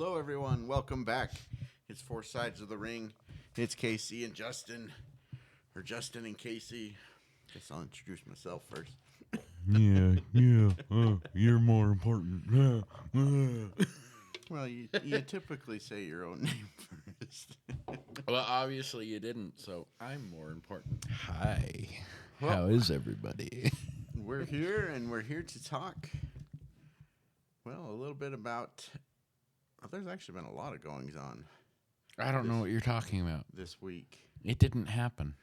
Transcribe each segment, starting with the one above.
Hello, everyone. Welcome back. It's Four Sides of the Ring. It's Casey and Justin, or Justin and Casey. Guess I'll introduce myself first. You're more important. Well, you typically say your own name first. Well, obviously you didn't, so I'm more important. Hi. How is everybody? We're here, and we're here to talk, well, a little bit about... there's actually been a lot of goings on I don't know what you're talking about. this week. It didn't happen.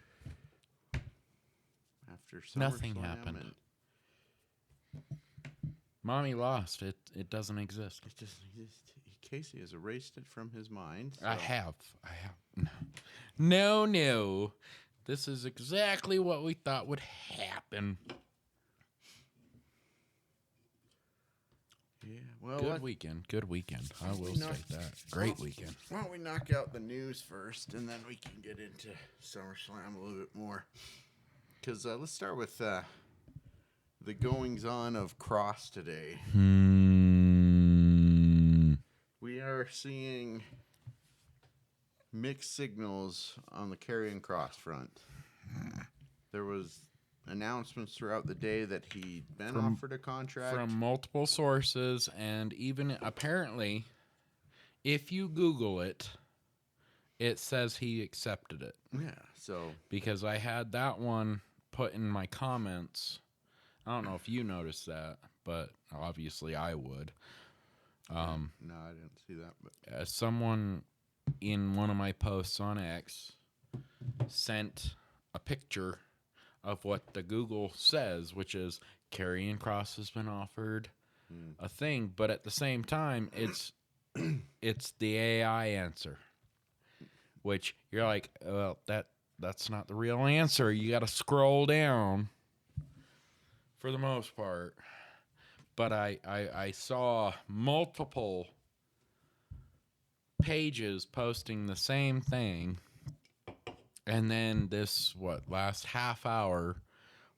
After Nothing SummerSlam happened. and Mommy lost. It doesn't exist. it doesn't exist. Casey has erased it from his mind. So. I have. No. This is exactly what we thought would happen. Yeah, well, Good weekend. I will state that. Great weekend. Why don't we knock out the news first, and then we can get into SummerSlam a little bit more. Because let's start with the goings-on of Kross today. We are seeing mixed signals on the Karrion Kross front. There was announcements throughout the day that he'd been offered a contract. From multiple sources, and even apparently, if you Google it, it says he accepted it. Yeah, so... Because I had that one put in my comments. I don't know if you noticed that, but obviously I would. No, I didn't see that. But someone in one of my posts on X sent a picture of what the Google says, which is Karrion Kross has been offered a thing, but at the same time, it's the AI answer, which you're like, well, that's not the real answer. You got to scroll down for the most part. But I saw multiple pages posting the same thing. And then this, last half hour,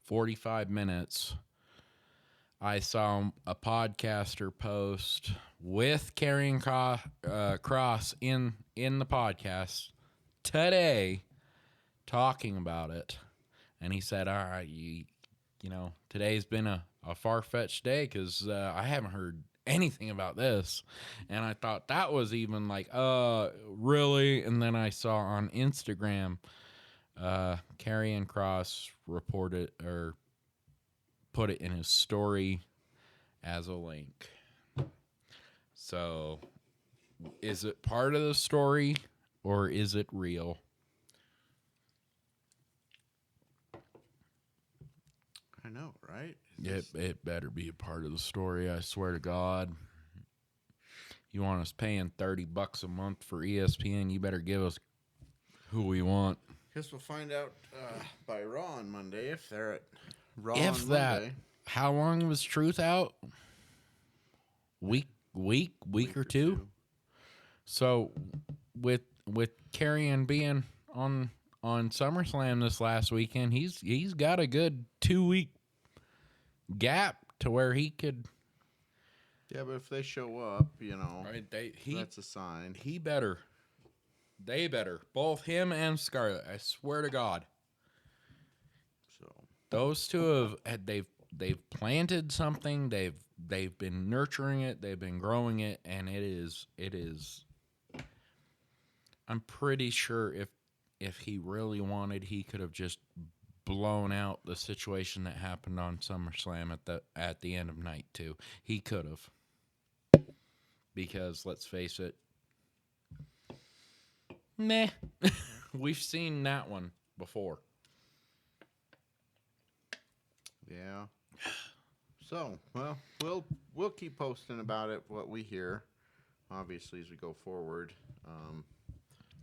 45 minutes, I saw a podcaster post with Karrion Kross in the podcast today talking about it. And he said, all right, you know, today's been a far-fetched day because I haven't heard anything about this. And I thought that was even like, really? And then I saw on Instagram, Karrion Kross reported or put it in his story as a link. So, is it part of the story or is it real? I know, right? It better be a part of the story, I swear to God. You want us paying $30 a month for ESPN, you better give us who we want. Guess we'll find out by Raw on Monday if they're at Raw If on that, Monday. how long was Truth out? Week or two? So with Karrion being on SummerSlam this last weekend, he's got a good 2-week gap to where he could. Yeah, but if they show up, you know, that's a sign. They better, both him and Scarlett. I swear to God. So those two they've planted something. They've been nurturing it. They've been growing it, and it is. I'm pretty sure if he really wanted, he could have just blown out the situation that happened on SummerSlam at the end of night 2. He could have. Because let's face it, meh. We've seen that one before. Yeah. So, well, we'll keep posting about it, what we hear, obviously, as we go forward.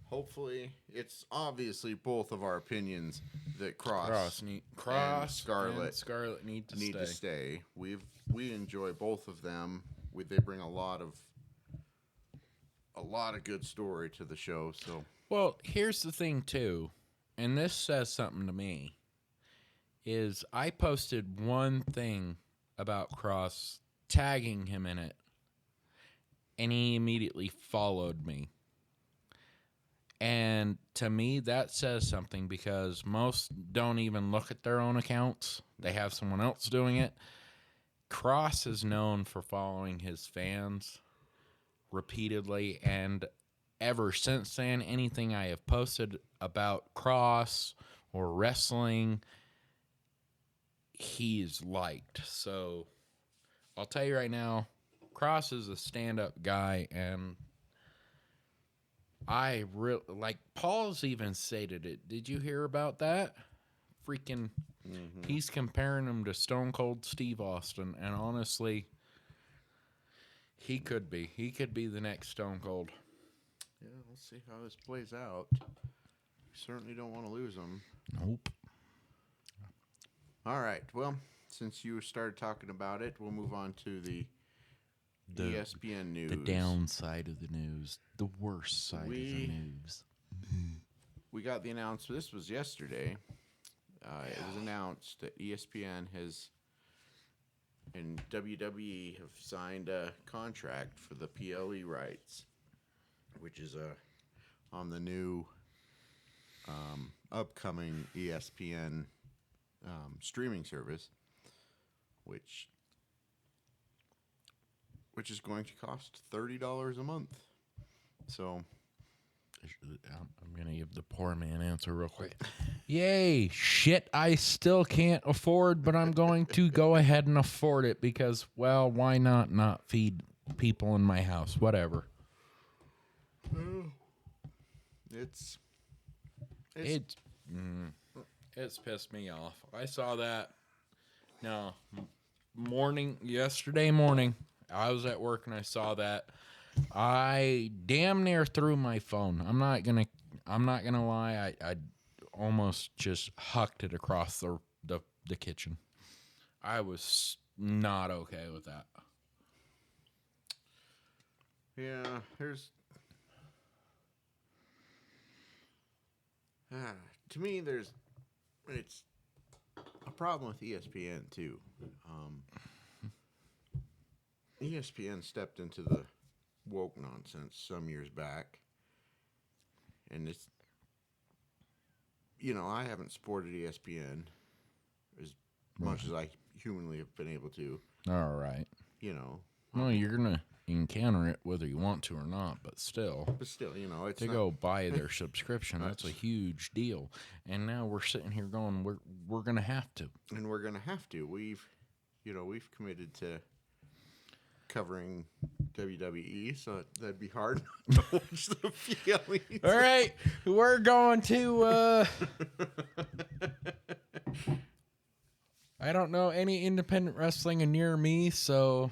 Hopefully, it's obviously both of our opinions that Kross and Scarlett need to stay. We enjoy both of them. They bring a lot of good story to the show. So, well, here's the thing too, and this says something to me. Is I posted one thing about Kross, tagging him in it, and he immediately followed me. And to me, that says something because most don't even look at their own accounts. They have someone else doing it. Kross is known for following his fans repeatedly, and ever since then, anything I have posted about Kross or wrestling, he's liked. So I'll tell you right now, Kross is a stand-up guy, and I really like. Paul's even stated it. Did you hear about that? Freaking, he's comparing him to Stone Cold Steve Austin, and honestly, he could be. He could be the next Stone Cold. Yeah, we'll see how this plays out. We certainly don't want to lose him. Nope. All right. Well, since you started talking about it, we'll move on to the ESPN news. The downside of the news. The worst side of the news. We got the announcement. This was yesterday. It was announced that ESPN and WWE have signed a contract for the PLE rights, which is on the new upcoming ESPN streaming service, which is going to cost $30 a month. So I'm going to give the poor man answer real quick. Yay, shit I still can't afford, but I'm going to go ahead and afford it because, well, why not feed people in my house? Whatever. It's pissed me off. I saw that. Yesterday morning, I was at work and I saw that. I damn near threw my phone. I'm not gonna lie. I almost just hucked it across the kitchen. I was not okay with that. Yeah, to me, it's a problem with ESPN too. ESPN stepped into the woke nonsense some years back, and it's, I haven't supported ESPN as much as I humanly have been able to. All right. No, you're gonna encounter it whether you want to or not, but still, it's to go buy their subscription. That's a huge deal. And now we're sitting here going, we're gonna have to, and we're gonna have to. We've committed to covering WWE, so that'd be hard to watch the PLEs. All right, we're going to. I don't know any independent wrestling near me, so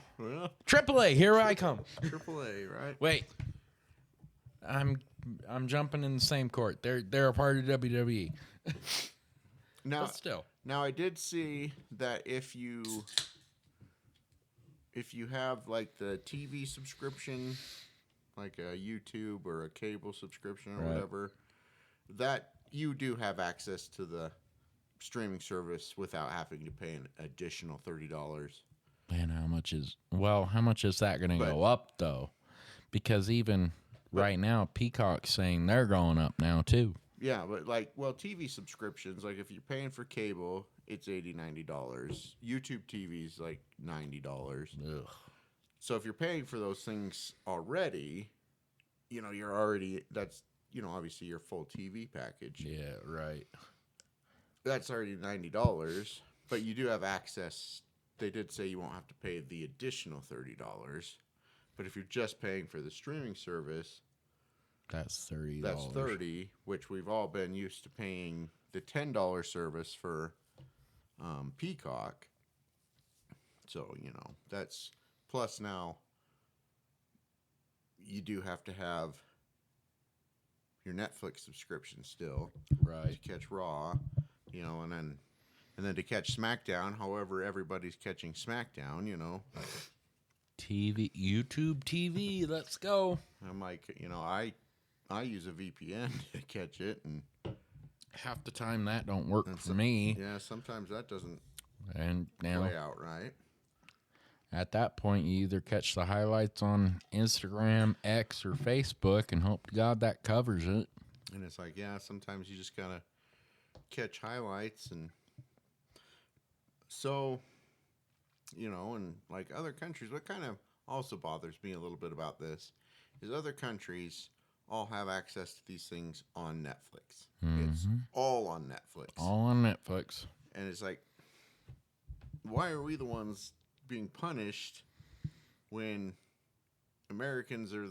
AAA, here I come. AAA, right? Wait, I'm jumping in the same court. They're a part of WWE. Now, but still, I did see that if you have like the TV subscription, like a YouTube or a cable subscription or whatever, that you do have access to the streaming service without having to pay an additional $30. And how much is that going to go up though? Because even right now, Peacock's saying they're going up now too. Yeah, but TV subscriptions, like if you're paying for cable, it's $80, $90. YouTube TV's like $90. Ugh. So if you're paying for those things already, you're already, that's, obviously your full TV package. Yeah, right. That's already $90, but you do have access. They did say you won't have to pay the additional $30, but if you're just paying for the streaming service, that's $30. That's $30, which we've all been used to paying the $10 service for Peacock. So, that's plus now you do have to have your Netflix subscription still, right, to catch Raw, and then to catch SmackDown. However, everybody's catching SmackDown, TV, YouTube TV, let's go. I'm like, I use a VPN to catch it, and half the time that don't work for me. Yeah, sometimes that doesn't play out right. At that point, you either catch the highlights on Instagram, X, or Facebook and hope to God that covers it. And it's like, yeah, sometimes you just gotta catch highlights. And so, and like other countries, what kind of also bothers me a little bit about this is other countries all have access to these things on Netflix. Mm-hmm. It's all on Netflix. All on Netflix. And it's like, why are we the ones being punished when Americans are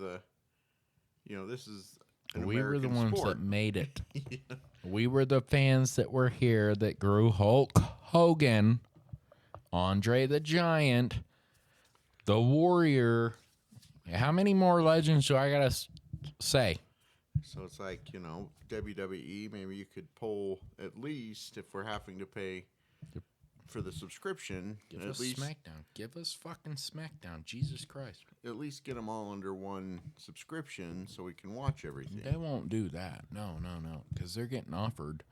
this is an we American were the ones sport. that made it. Yeah. We were the fans that were here that grew Hulk Hogan, Andre the Giant, the Warrior. How many more legends do I gotta say? So it's like, WWE, maybe you could pull at least, if we're having to pay for the subscription. Give us SmackDown. Give us fucking SmackDown. Jesus Christ. At least get them all under one subscription so we can watch everything. They won't do that. No. Because they're getting offered,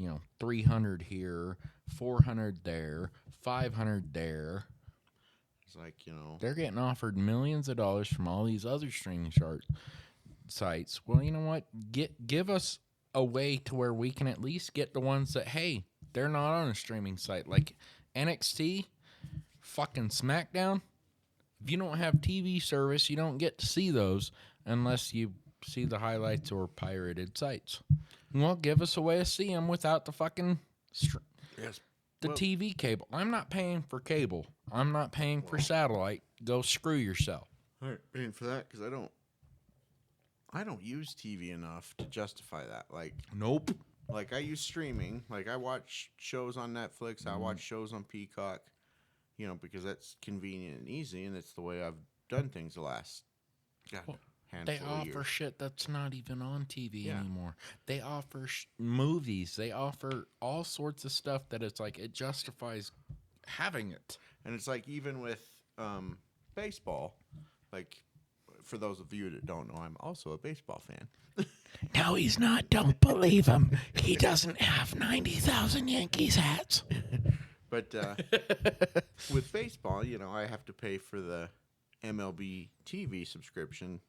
$300 here, $400 there, $500 there. It's like, They're getting offered millions of dollars from all these other streaming sites. Well, you know what? Give us a way to where we can at least get the ones that, hey, they're not on a streaming site. Like NXT, fucking SmackDown. If you don't have TV service, you don't get to see those unless you see the highlights or pirated sites. Well, give us a way to see them without the fucking TV cable. I'm not paying for cable. I'm not paying for satellite. Go screw yourself. All right, paying for that because I don't use TV enough to justify that. Like, nope. Like, I use streaming. Like, I watch shows on Netflix. I watch shows on Peacock, because that's convenient and easy, and it's the way I've done things the last handful of years. They offer shit that's not even on TV anymore. They offer movies. They offer all sorts of stuff that it's like it justifies having it. And it's like even with baseball, like, for those of you that don't know, I'm also a baseball fan. No, he's not. Don't believe him. He doesn't have 90,000 Yankees hats. But with baseball, I have to pay for the MLB TV subscription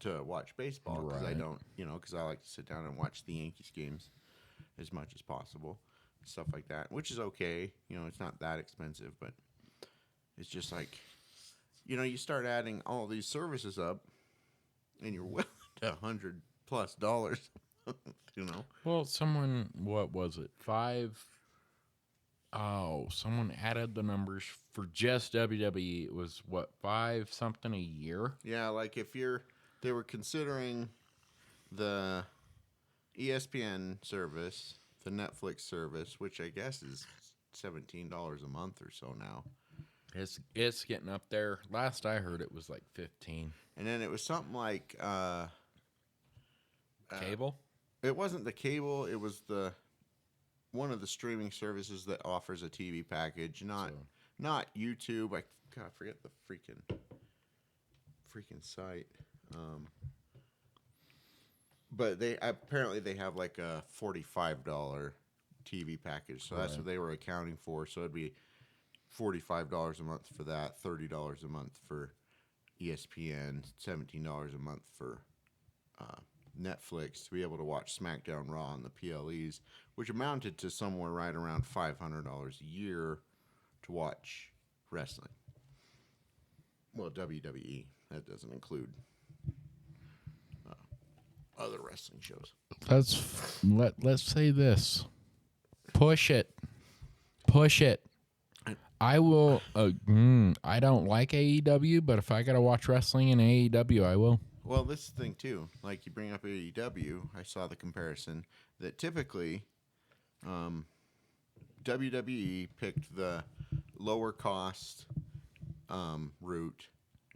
to watch baseball because I don't, because I like to sit down and watch the Yankees games as much as possible, stuff like that, which is okay. It's not that expensive, but it's just like, you start adding all these services up, and you're well to $100+ Well, what was it? Someone added the numbers for just WWE. It was what, $5 something a year? Yeah, like they were considering the ESPN service, the Netflix service, which I guess is $17 a month or so now. It's getting up there. Last I heard, it was like $15. And then it was something like cable. It wasn't the cable. It was one of the streaming services that offers a TV package. Not YouTube. I forget the freaking site. But they have like a $45 TV package. So that's what they were accounting for. So it'd be $45 a month for that, $30 a month for ESPN, $17 a month for Netflix to be able to watch SmackDown, Raw, and the PLEs, which amounted to somewhere right around $500 a year to watch wrestling. Well, WWE. That doesn't include other wrestling shows. Let's say this. Push it. I will. I don't like AEW, but if I gotta watch wrestling in AEW, I will. Well, this is the thing too. Like you bring up AEW, I saw the comparison that typically, WWE picked the lower cost route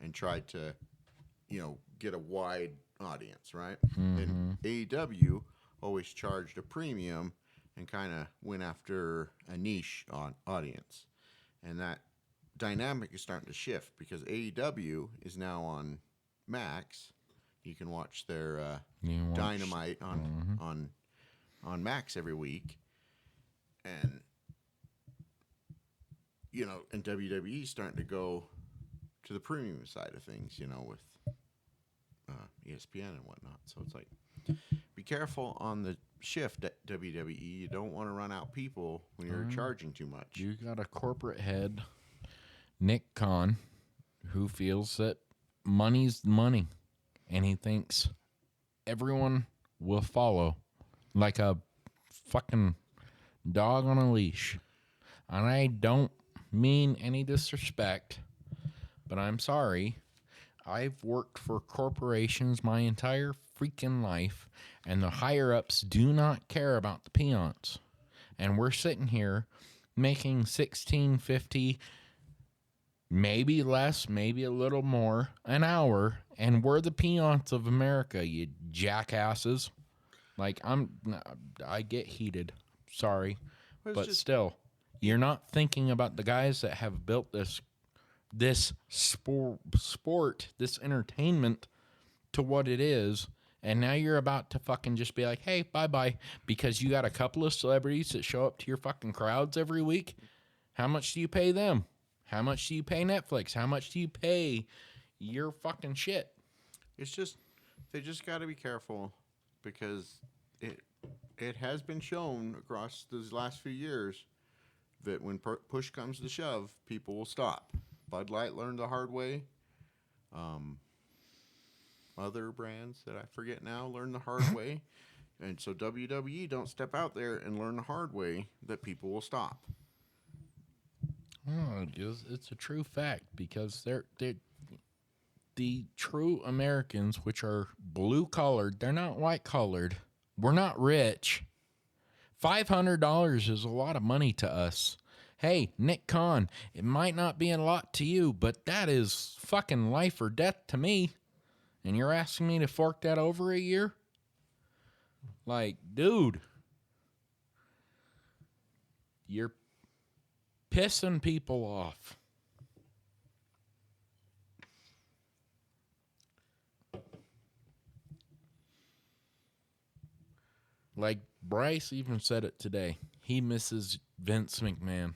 and tried to, get a wide audience, right? Mm-hmm. And AEW always charged a premium and kind of went after a niche audience. And that dynamic is starting to shift because AEW is now on Max. You can watch their Dynamite on Max every week. And and WWE starting to go to the premium side of things, with ESPN and whatnot. So it's like, be careful on the shift at WWE. You don't want to run out people when you're charging too much. You got a corporate head, Nick Khan, who feels that money's money, and he thinks everyone will follow like a fucking dog on a leash. And I don't mean any disrespect, but I'm sorry. I've worked for corporations my entire freaking life, and the higher-ups do not care about the peons. And we're sitting here making $16.50, maybe less, maybe a little more, an hour, and we're the peons of America, you jackasses. Like, I get heated. Sorry. But still, you're not thinking about the guys that have built this sport, this entertainment to what it is, and now you're about to fucking just be like, hey, bye-bye, because you got a couple of celebrities that show up to your fucking crowds every week. How much do you pay them? How much do you pay Netflix? How much do you pay your fucking shit? It's just, they just got to be careful, because it has been shown across these last few years that when push comes to shove, people will stop. Bud Light learned the hard way. Other brands that I forget now learned the hard way. And so WWE don't step out there and learn the hard way that people will stop. Oh, it's a true fact, because they're the true Americans, which are blue-collared, they're not white-collared. We're not rich. $500 is a lot of money to us. Hey, Nick Khan, it might not be a lot to you, but that is fucking life or death to me. And you're asking me to fork that over a year? Like, dude, you're pissing people off. Like, Bryce even said it today. He misses Vince McMahon.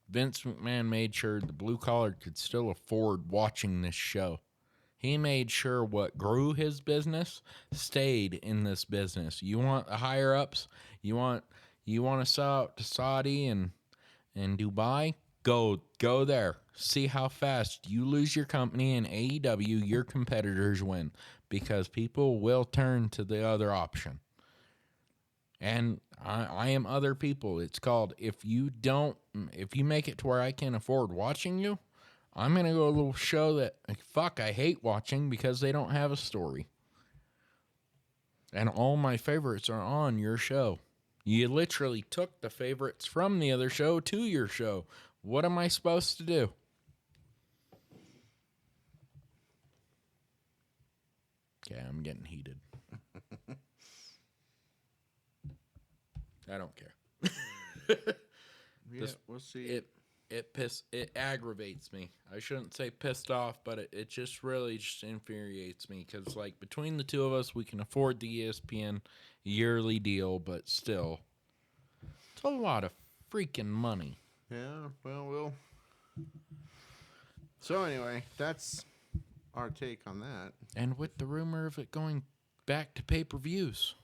Vince McMahon made sure the blue collar could still afford watching this show. He made sure what grew his business stayed in this business. You want the higher ups? You want to sell out to Saudi and Dubai? Go there. See how fast you lose your company in AEW, your competitors win, because people will turn to the other option. And I am other people. It's called, if you make it to where I can't afford watching you, I'm going to go to a little show that, I hate watching because they don't have a story. And all my favorites are on your show. You literally took the favorites from the other show to your show. What am I supposed to do? Okay, I'm getting heated. I don't care. We'll see. It aggravates me. I shouldn't say pissed off, but it just really just infuriates me, because like between the two of us, we can afford the ESPN yearly deal, but still, it's a lot of freaking money. Yeah, well. So anyway, that's our take on that. And with the rumor of it going back to pay-per-views,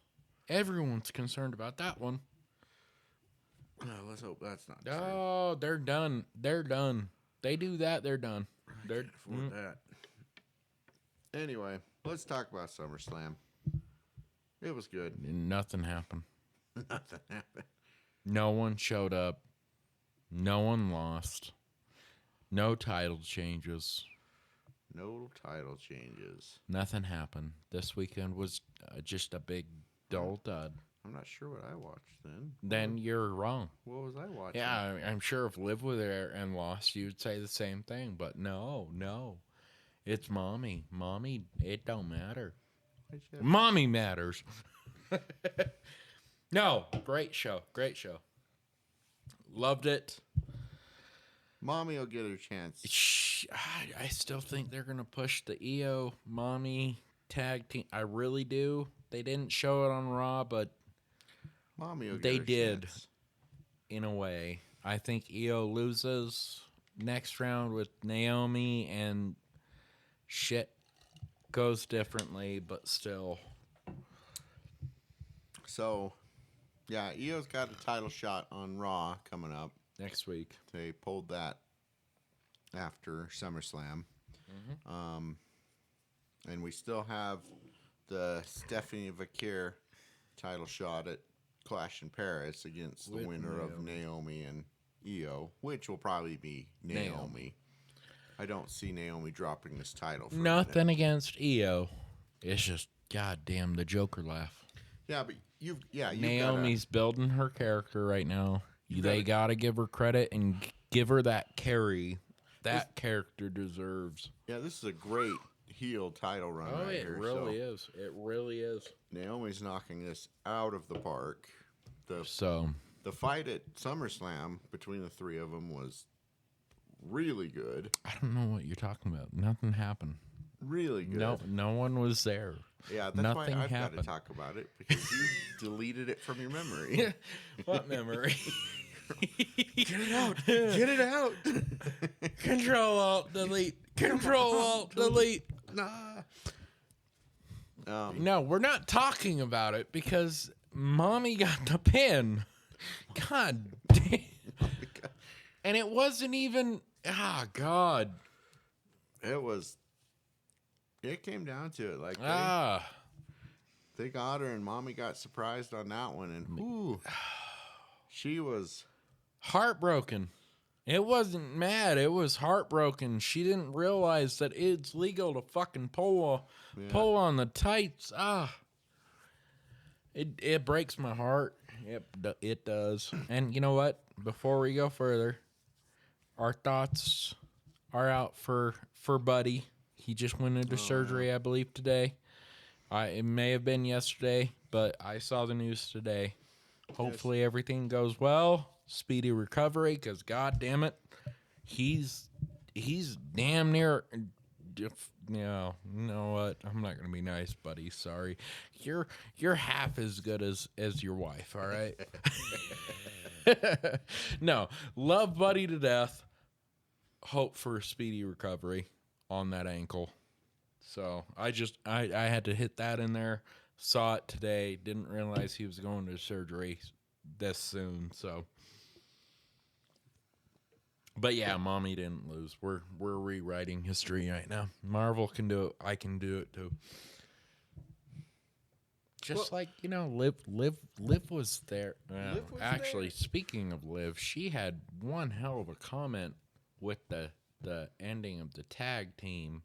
everyone's concerned about that one. Let's hope that's not true. Oh, they're done. They're done. They do that, they're done. I can't afford that. Anyway, let's talk about SummerSlam. It was good. Nothing happened. Nothing happened. No one showed up. No one lost. No title changes. No title changes. Nothing happened. This weekend was just a big dull dud. I'm not sure what I watched then. Then you're wrong. What was I watching? Yeah, I'm sure if Liv were there and lost, you'd say the same thing. But no. It's Mommy. Mommy, it don't matter. Mommy matters. No, great show. Great show. Loved it. Mommy will get her chance. I still think they're going to push the EO Mommy tag team. I really do. They didn't show it on Raw, but Mommy will get they her did chance. In a way. I think EO loses. next round with Naomi, and shit goes differently, but still. So, yeah, Io's got a title shot on Raw coming up next week. They pulled that after SummerSlam. And we still have the Stephanie Vakir title shot at Clash in Paris against the winner of Naomi and Io, which will probably be Naomi. I don't see Naomi dropping this title. Nothing against Io. It's just, goddamn, the Joker laugh. Yeah, but Naomi's building her character right now. They gotta give her credit and give her that carry that character deserves. Yeah, this is a great heel title run. Oh, right it really is. It really is. Naomi's knocking this out of the park. The fight at SummerSlam between the three of them was really good. I don't know what you're talking about. Nothing happened. Really good. No one was there. Yeah, that's Nothing why I've got to talk about it, because you deleted it from your memory. What memory? Get it out. Get it out. Control Alt Delete. Control Alt Delete. Nah. No, we're not talking about it because Mommy got the pin. God damn. And it wasn't even. God. It came down to it. Like they got her, and Mommy got surprised on that one, and she was heartbroken. It wasn't mad. It was heartbroken. She didn't realize that it's legal to fucking pull on the tights. It breaks my heart. It does. And you know what? Before we go further, our thoughts are out for Buddy. He just went into surgery, I believe, today. It may have been yesterday, but I saw the news today. Hopefully everything goes well. Speedy recovery, because God damn it, he's damn near. You know what? I'm not gonna be nice, buddy. Sorry, you're half as good as your wife. All right. No, love Buddy to death. Hope for a speedy recovery on that ankle. So I had to hit that in there. Saw it today. Didn't realize he was going to surgery this soon. So. But yeah, Mommy didn't lose. We're rewriting history right now. Marvel can do it. I can do it too. Just Liv was there. Liv was actually, there? Speaking of Liv, she had one hell of a comment with the ending of the tag team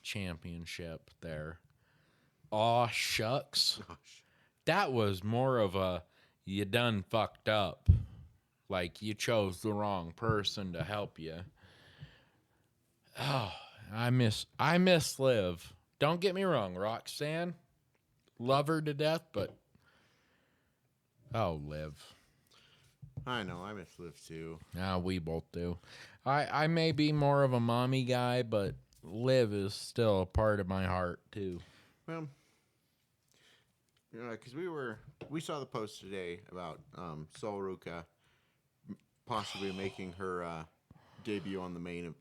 championship there. Aw, shucks. That was more of a you done fucked up. Like, you chose the wrong person to help you. Oh, I miss Liv. Don't get me wrong, Roxanne. Love her to death, but... Oh, Liv. I know, I miss Liv too. We both do. I may be more of a mommy guy, but Liv is still a part of my heart, too. Well, because we saw the post today about Sol Ruca possibly making her debut on the main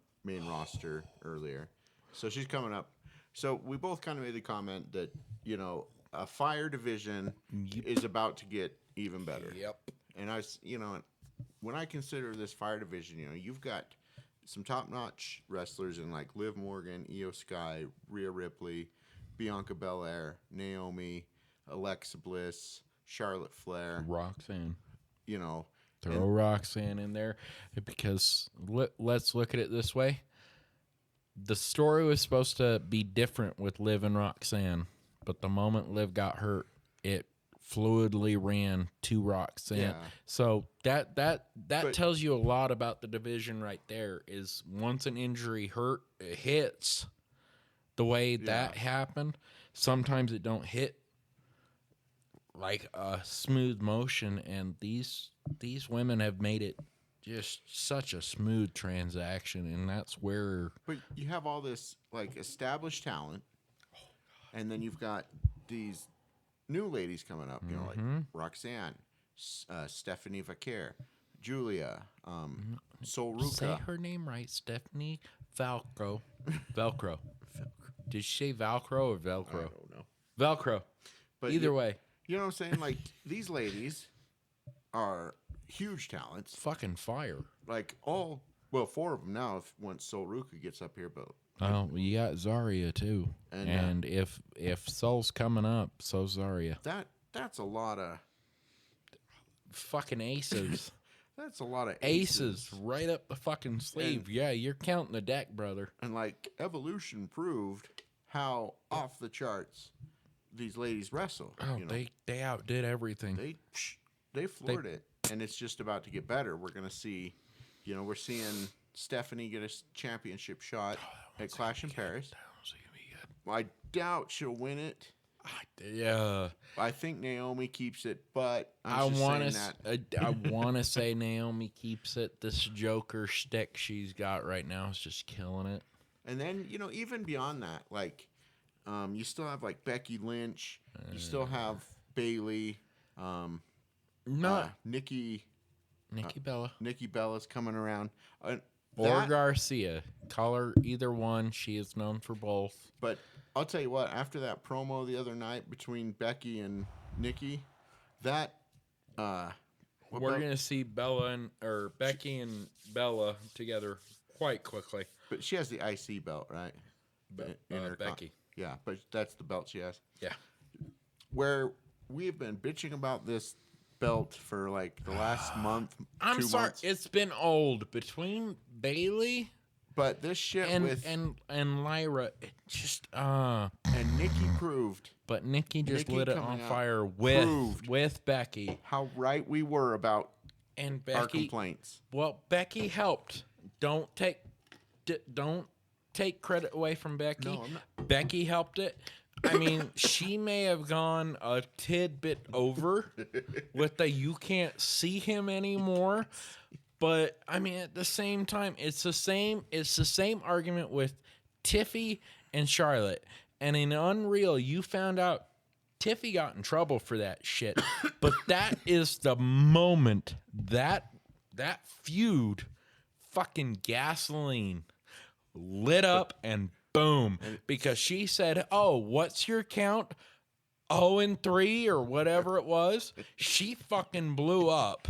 roster earlier. So she's coming up. So we both kind of made the comment that, a Fire division is about to get even better. Yep. And when I consider this Fire division, you've got some top-notch wrestlers in like Liv Morgan, Io Sky, Rhea Ripley, Bianca Belair, Naomi, Alexa Bliss, Charlotte Flair. Roxanne. Throw Roxanne in there because let's look at it this way. The story was supposed to be different with Liv and Roxanne, but the moment Liv got hurt, it fluidly ran to Roxanne. Yeah. So that tells you a lot about the division right there. Is once an injury hits the way that happened, sometimes it don't hit like a smooth motion, and these women have made it just such a smooth transaction, and that's where. But you have all this like established talent, and then you've got these new ladies coming up, like Roxanne, Stephanie Vakir, Julia, Sol Ruca. Say her name right, Stephanie Velcro. Velcro. Did she say Velcro or Velcro? I don't know. Velcro. But either way. You know what I'm saying? Like, these ladies are huge talents. Fucking fire. Like, 4 of them now once Sol Ruca gets up here. But oh, you got Zarya, too. And if Sol's coming up, so's Zarya. That's a lot of... fucking aces. That's a lot of aces right up the fucking sleeve. And, yeah, you're counting the deck, brother. And, like, Evolution proved how off the charts these ladies wrestle. Oh, they outdid everything. They floored it, and it's just about to get better. We're going to see, we're seeing Stephanie get a championship shot at Clash in Paris. That one's going to be good. I doubt she'll win it. Yeah, I think Naomi keeps it, but I want to say Naomi keeps it. This Joker stick she's got right now is just killing it. And then even beyond that, like, you still have like Becky Lynch, you still have Bayley, Nikki Bella. Nikki Bella's coming around, or Garcia. Call her either one. She is known for both. But I'll tell you what, after that promo the other night between Becky and Nikki, we're going to see Becky and Bella together quite quickly. But she has the IC belt, right? Becky. Yeah, but that's the belt she has. Yeah. Where we've been bitching about this belt for like the last month, I'm 2 sorry, months. it's been old between Bayley. But this shit and Lyra, it just and Nikki proved. But Nikki lit it on fire with Becky. How right we were about our complaints. Well, Becky helped. Don't take credit away from Becky. No, I'm not. Becky helped it. I mean, she may have gone a tidbit over with the you can't see him anymore. But I mean, at the same time, it's the same argument with Tiffy and Charlotte. And in Unreal, you found out Tiffy got in trouble for that shit. But that is the moment that feud, fucking gasoline, lit up and boom. Because she said, "Oh, what's your count? 0-3 or whatever it was." She fucking blew up.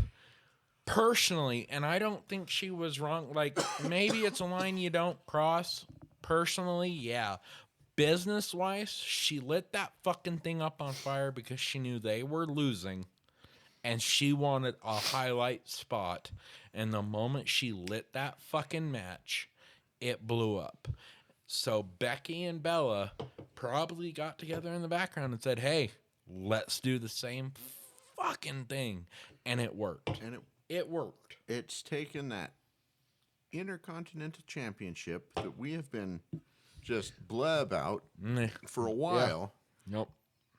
Personally, and I don't think she was wrong. Like, maybe it's a line you don't cross. Personally, yeah. Business-wise, she lit that fucking thing up on fire because she knew they were losing, and she wanted a highlight spot. And the moment she lit that fucking match, it blew up. So Becky and Bella probably got together in the background and said, "Hey, let's do the same fucking thing," and it worked. It worked. It's taken that Intercontinental Championship that we have been just blah about for a while. Yeah. Nope.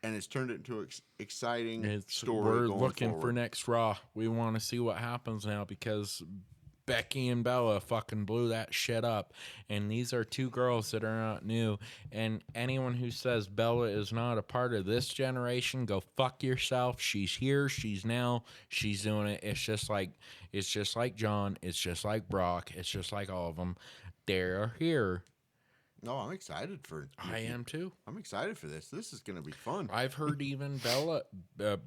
And it's turned it into an exciting story. We're looking for next Raw. We want to see what happens now because Becky and Bella fucking blew that shit up. And these are two girls that are not new. And anyone who says Bella is not a part of this generation, go fuck yourself. She's here. She's now. She's doing it. It's just like John. It's just like Brock. It's just like all of them. They're here. No, I'm excited for. I am too. I'm excited for this. This is going to be fun. I've heard even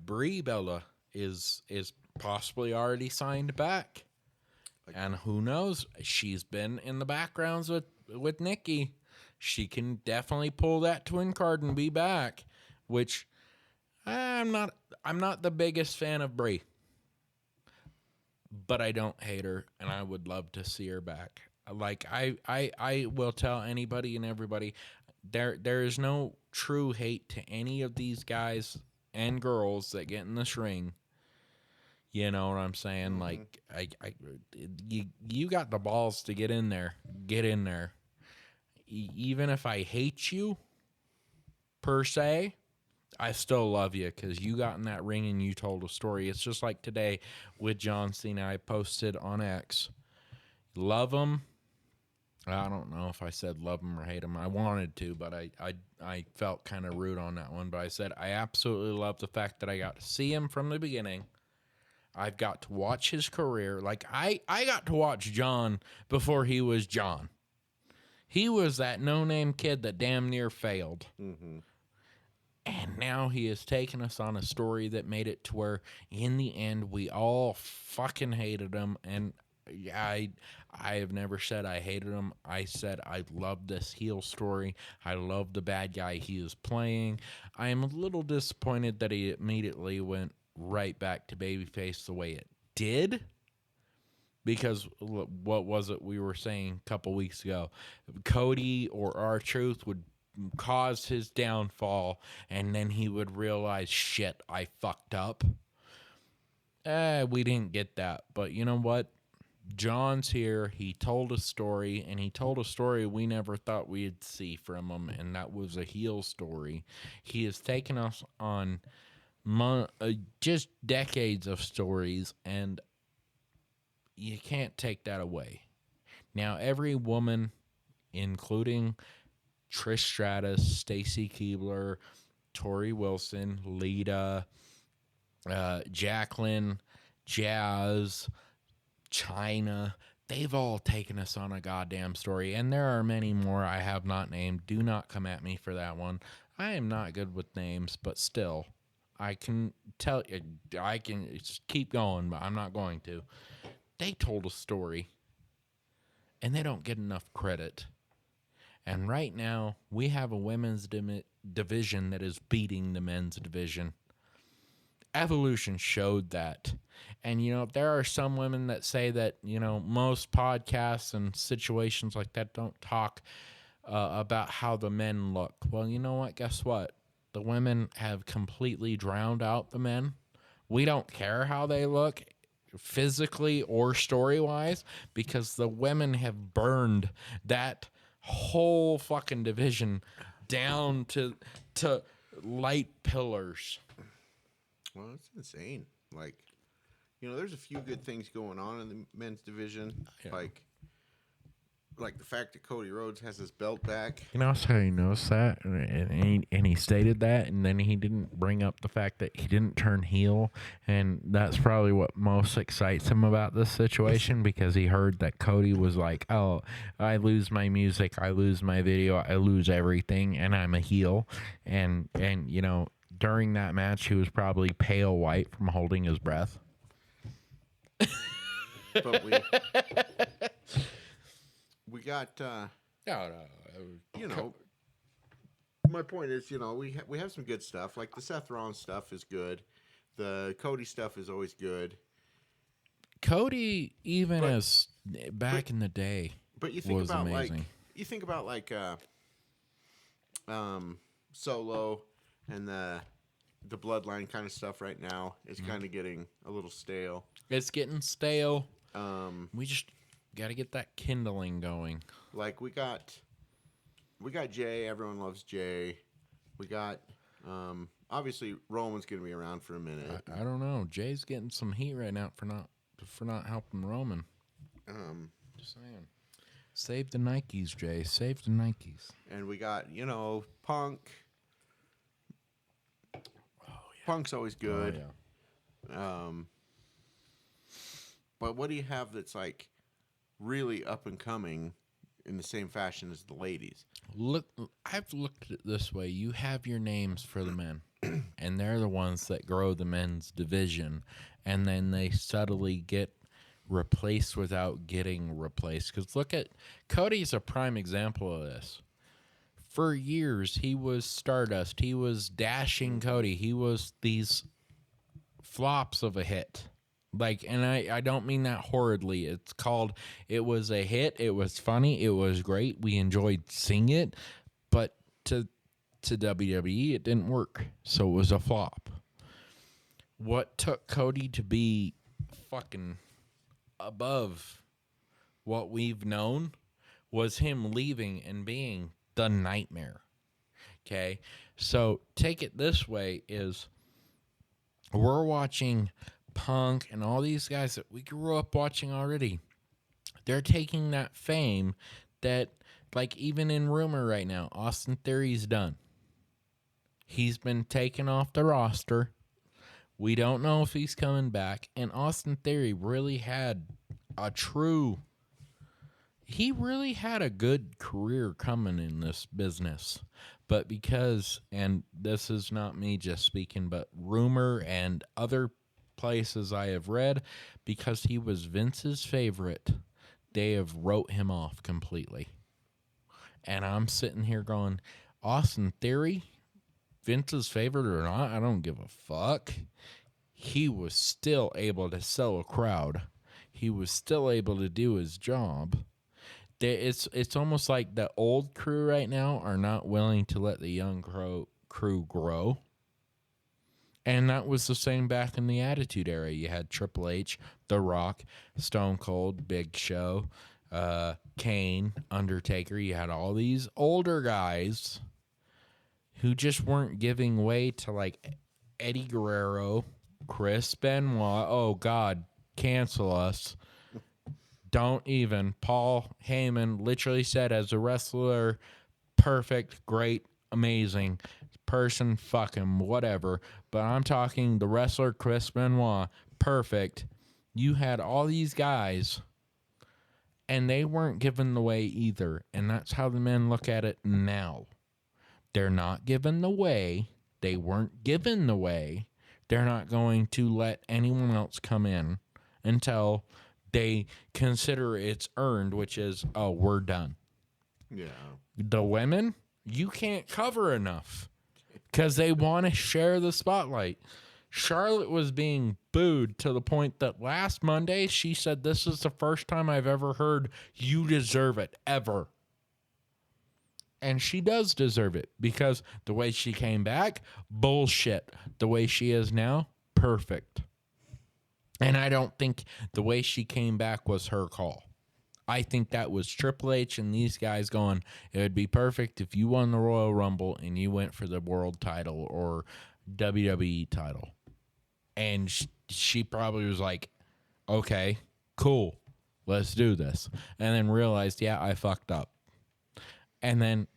Brie Bella is possibly already signed back. And who knows? She's been in the backgrounds with Nikki. She can definitely pull that twin card and be back. Which I'm not the biggest fan of Brie, but I don't hate her, and I would love to see her back. Like I will tell anybody and everybody, there is no true hate to any of these guys and girls that get in this ring. You know what I'm saying? Mm-hmm. Like, you got the balls to get in there. Get in there. Even if I hate you, per se, I still love you because you got in that ring and you told a story. It's just like today with John Cena. I posted on X. Love him. I don't know if I said love him or hate him. I wanted to, but I felt kind of rude on that one. But I said I absolutely love the fact that I got to see him from the beginning. I've got to watch his career. Like, I got to watch John before he was John. He was that no-name kid that damn near failed. Mm-hmm. And now he has taken us on a story that made it to where, in the end, we all fucking hated him. And I have never said I hated him. I said I love this heel story. I love the bad guy he is playing. I am a little disappointed that he immediately went right back to babyface the way it did. Because what was it we were saying a couple weeks ago? Cody or R-Truth would cause his downfall, and then he would realize, shit, I fucked up. We didn't get that. But you know what? John's here. He told a story, and he told a story we never thought we'd see from him, and that was a heel story. He has taken us on just decades of stories, and you can't take that away. Now, every woman, including Trish Stratus, Stacy Keibler, Tori Wilson, Lita, Jacqueline, Jazz, China, they've all taken us on a goddamn story. And there are many more I have not named. Do not come at me for that one. I am not good with names, but still, I can tell you, I can just keep going, but I'm not going to. They told a story, and they don't get enough credit. And right now, we have a women's division that is beating the men's division. Evolution showed that. And, you know, there are some women that say that, you know, most podcasts and situations like that don't talk about how the men look. Well, you know what? Guess what? The women have completely drowned out the men. We don't care how they look, physically or story-wise, because the women have burned that whole fucking division down to light pillars. Well, it's insane. Like, you know, there's a few good things going on in the men's division. Yeah. Like the fact that Cody Rhodes has his belt back. You know how he knows that, and he stated that, and then he didn't bring up the fact that he didn't turn heel, and that's probably what most excites him about this situation, because he heard that Cody was like, "Oh, I lose my music, I lose my video, I lose everything, and I'm a heel," and you know, during that match, he was probably pale white from holding his breath. But we got, you know, my point is, you know, we have some good stuff. Like the Seth Rollins stuff is good. The Cody stuff is always good. Cody, even as back in the day, but you think was about amazing. You think about Solo and the Bloodline kind of stuff right now is kind of getting a little stale. It's getting stale. We just got to get that kindling going. Like we got Jay. Everyone loves Jay. We got obviously Roman's going to be around for a minute. I don't know. Jay's getting some heat right now for not helping Roman. Just saying. Save the Nikes, Jay. Save the Nikes. And we got, you know, Punk. Oh, yeah. Punk's always good. Oh, yeah. But what do you have that's like really up and coming in the same fashion as the ladies? Look, I've looked at it this way. You have your names for the men, and they're the ones that grow the men's division, and then they subtly get replaced without getting replaced. Because look at Cody's a prime example of this. For years, he was Stardust. He was Dashing Cody. He was these flops of a hit. Like, and I don't mean that horridly. It was a hit. It was funny. It was great. We enjoyed seeing it. But to WWE, it didn't work. So it was a flop. What took Cody to be fucking above what we've known was him leaving and being the Nightmare. Okay? So take it this way is we're watching Punk and all these guys that we grew up watching already. They're taking that fame that, like, even in rumor right now, Austin Theory's done. He's been taken off the roster. We don't know if he's coming back. And Austin Theory really had he really had a good career coming in this business. But because, and this is not me just speaking, but rumor and other places I have read, because he was Vince's favorite, they have wrote him off completely. And I'm sitting here going, Austin Theory, Vince's favorite or not, I don't give a fuck. He was still able to sell a crowd. He was still able to do his job. It's almost like the old crew right now are not willing to let the young crew grow. And that was the same back in the Attitude Era. You had Triple H, The Rock, Stone Cold, Big Show, Kane, Undertaker. You had all these older guys who just weren't giving way to like Eddie Guerrero, Chris Benoit. Oh, God, cancel us. Don't even. Paul Heyman literally said, as a wrestler, perfect, great, amazing person, fuck him, whatever. But I'm talking the wrestler Chris Benoit, perfect. You had all these guys, and they weren't given the way either. And that's how the men look at it now. They're not given the way. They weren't given the way. They're not going to let anyone else come in until they consider it's earned, which is, oh, we're done. Yeah. The women, you can't cover enough because they want to share the spotlight. Charlotte was being booed to the point that last Monday she said, this is the first time I've ever heard you deserve it, ever. And she does deserve it because the way she came back, bullshit. The way she is now, perfect. And I don't think the way she came back was her call. I think that was Triple H and these guys going, it would be perfect if you won the Royal Rumble and you went for the world title or WWE title. And she probably was like, okay, cool, let's do this. And then realized, yeah, I fucked up. And then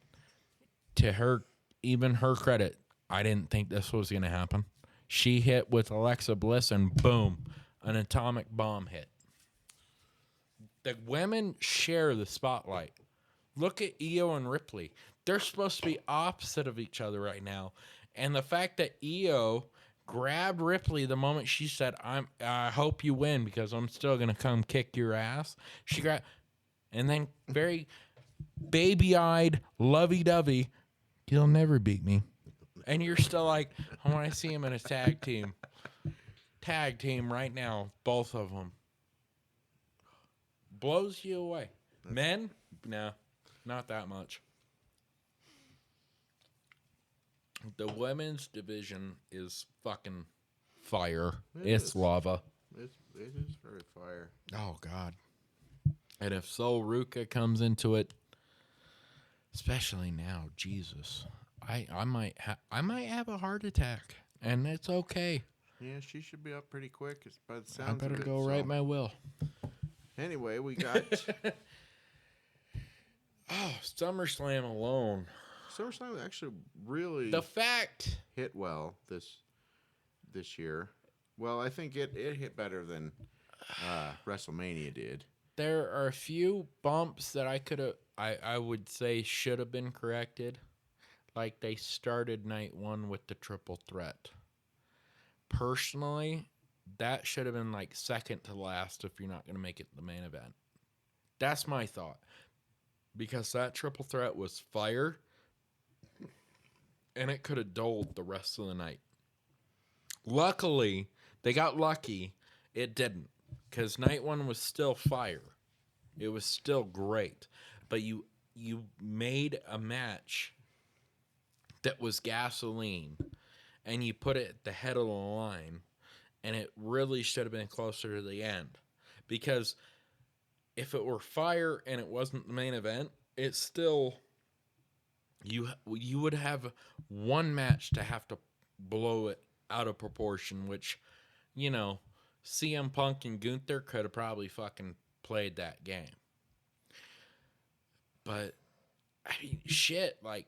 to her, even her credit, I didn't think this was going to happen. She hit with Alexa Bliss and boom, an atomic bomb hit. The women share the spotlight. Look at Io and Ripley. They're supposed to be opposite of each other right now. And the fact that Io grabbed Ripley the moment she said, I hope you win because I'm still going to come kick your ass. She grabbed, and then very baby-eyed, lovey-dovey, you'll never beat me. And you're still like, I want to see him in a tag team. Tag team right now, both of them. Blows you away. Men? No, not that much. The women's division is fucking fire. It's lava. It is very fire. Oh, God. And if Sol Ruca comes into it, especially now, Jesus, I might have a heart attack, and it's okay. Yeah, she should be up pretty quick. It's by the sounds I better go write my will. Anyway, we got SummerSlam alone. SummerSlam actually really hit well this year. Well, I think it hit better than WrestleMania did. There are a few bumps that I would say should have been corrected. Like they started night one with the triple threat. Personally, that should have been like second to last if you're not going to make it the main event. That's my thought. Because that triple threat was fire. And it could have doled the rest of the night. Luckily, they got lucky. It didn't. Because night one was still fire. It was still great. But you made a match that was gasoline. And you put it at the head of the line. And it really should have been closer to the end. Because if it were fire and it wasn't the main event, it's still... You would have one match to have to blow it out of proportion, which, you know, CM Punk and Gunther could have probably fucking played that game. But, I mean, shit, like,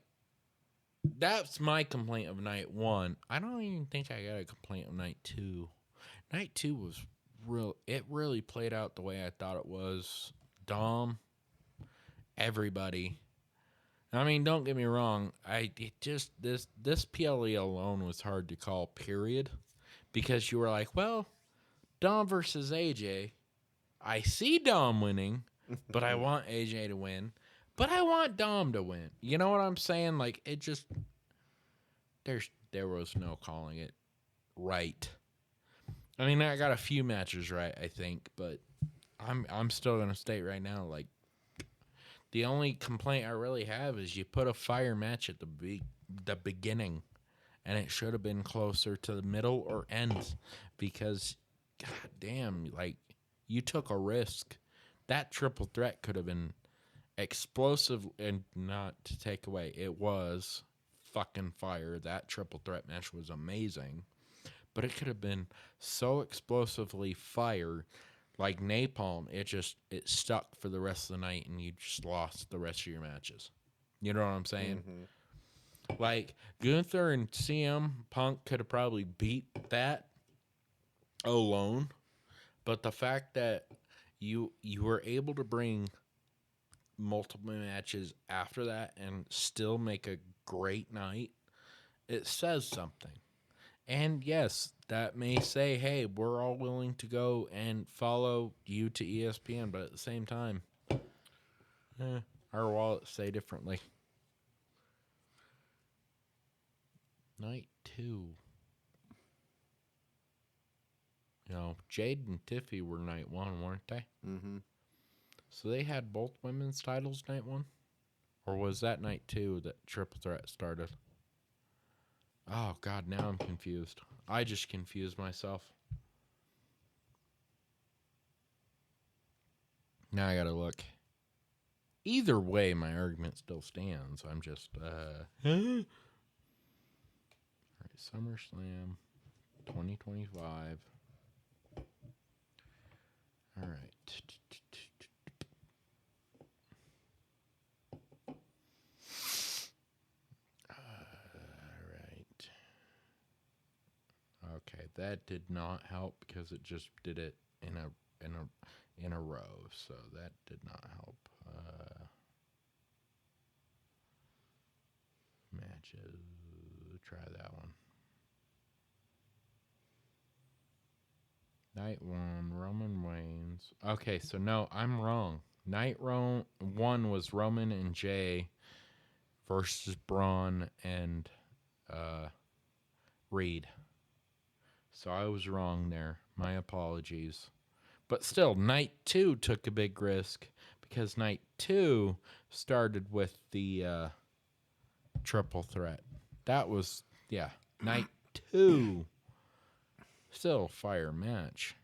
That's my complaint of night 1. I don't even think I got a complaint of night 2. Night 2 was it really played out the way I thought it was. Dom, everybody. I mean, don't get me wrong. This PLE alone was hard to call, period. Because you were like, well, Dom versus AJ. I see Dom winning, but I want AJ to win. But I want Dom to win. You know what I'm saying? Like, it just... There was no calling it right. I mean, I got a few matches right, I think, but I'm still going to state right now, like, the only complaint I really have is you put a fire match at the beginning, and it should have been closer to the middle or end, because, god damn, like, you took a risk. That triple threat could have been explosive, and not to take away, it was fucking fire. That triple threat match was amazing, but it could have been so explosively fire, like napalm. It stuck for the rest of the night, and you just lost the rest of your matches. You know what I'm saying? Mm-hmm. Like, Gunther and CM Punk could have probably beat that alone, but the fact that you were able to bring multiple matches after that and still make a great night, it says something. And yes, that may say, hey, we're all willing to go and follow you to ESPN, but at the same time, our wallets say differently. Night 2. You know, Jade and Tiffy were night 1, weren't they? Mm-hmm. So they had both women's titles night 1? Or was that night 2 that Triple Threat started? Oh, God, now I'm confused. I just confused myself. Now I gotta look. Either way, my argument still stands. I'm just, All right, SummerSlam 2025. All right. Okay, that did not help because it just did it in a row, so that did not help. Matches, try that one. Night 1, Roman Reigns. Okay, so no, I'm wrong. Night 1 was Roman and Jay versus Braun and Reed. So I was wrong there. My apologies. But still, night 2 took a big risk because night 2 started with the triple threat. That was, night 2. Still a fire match.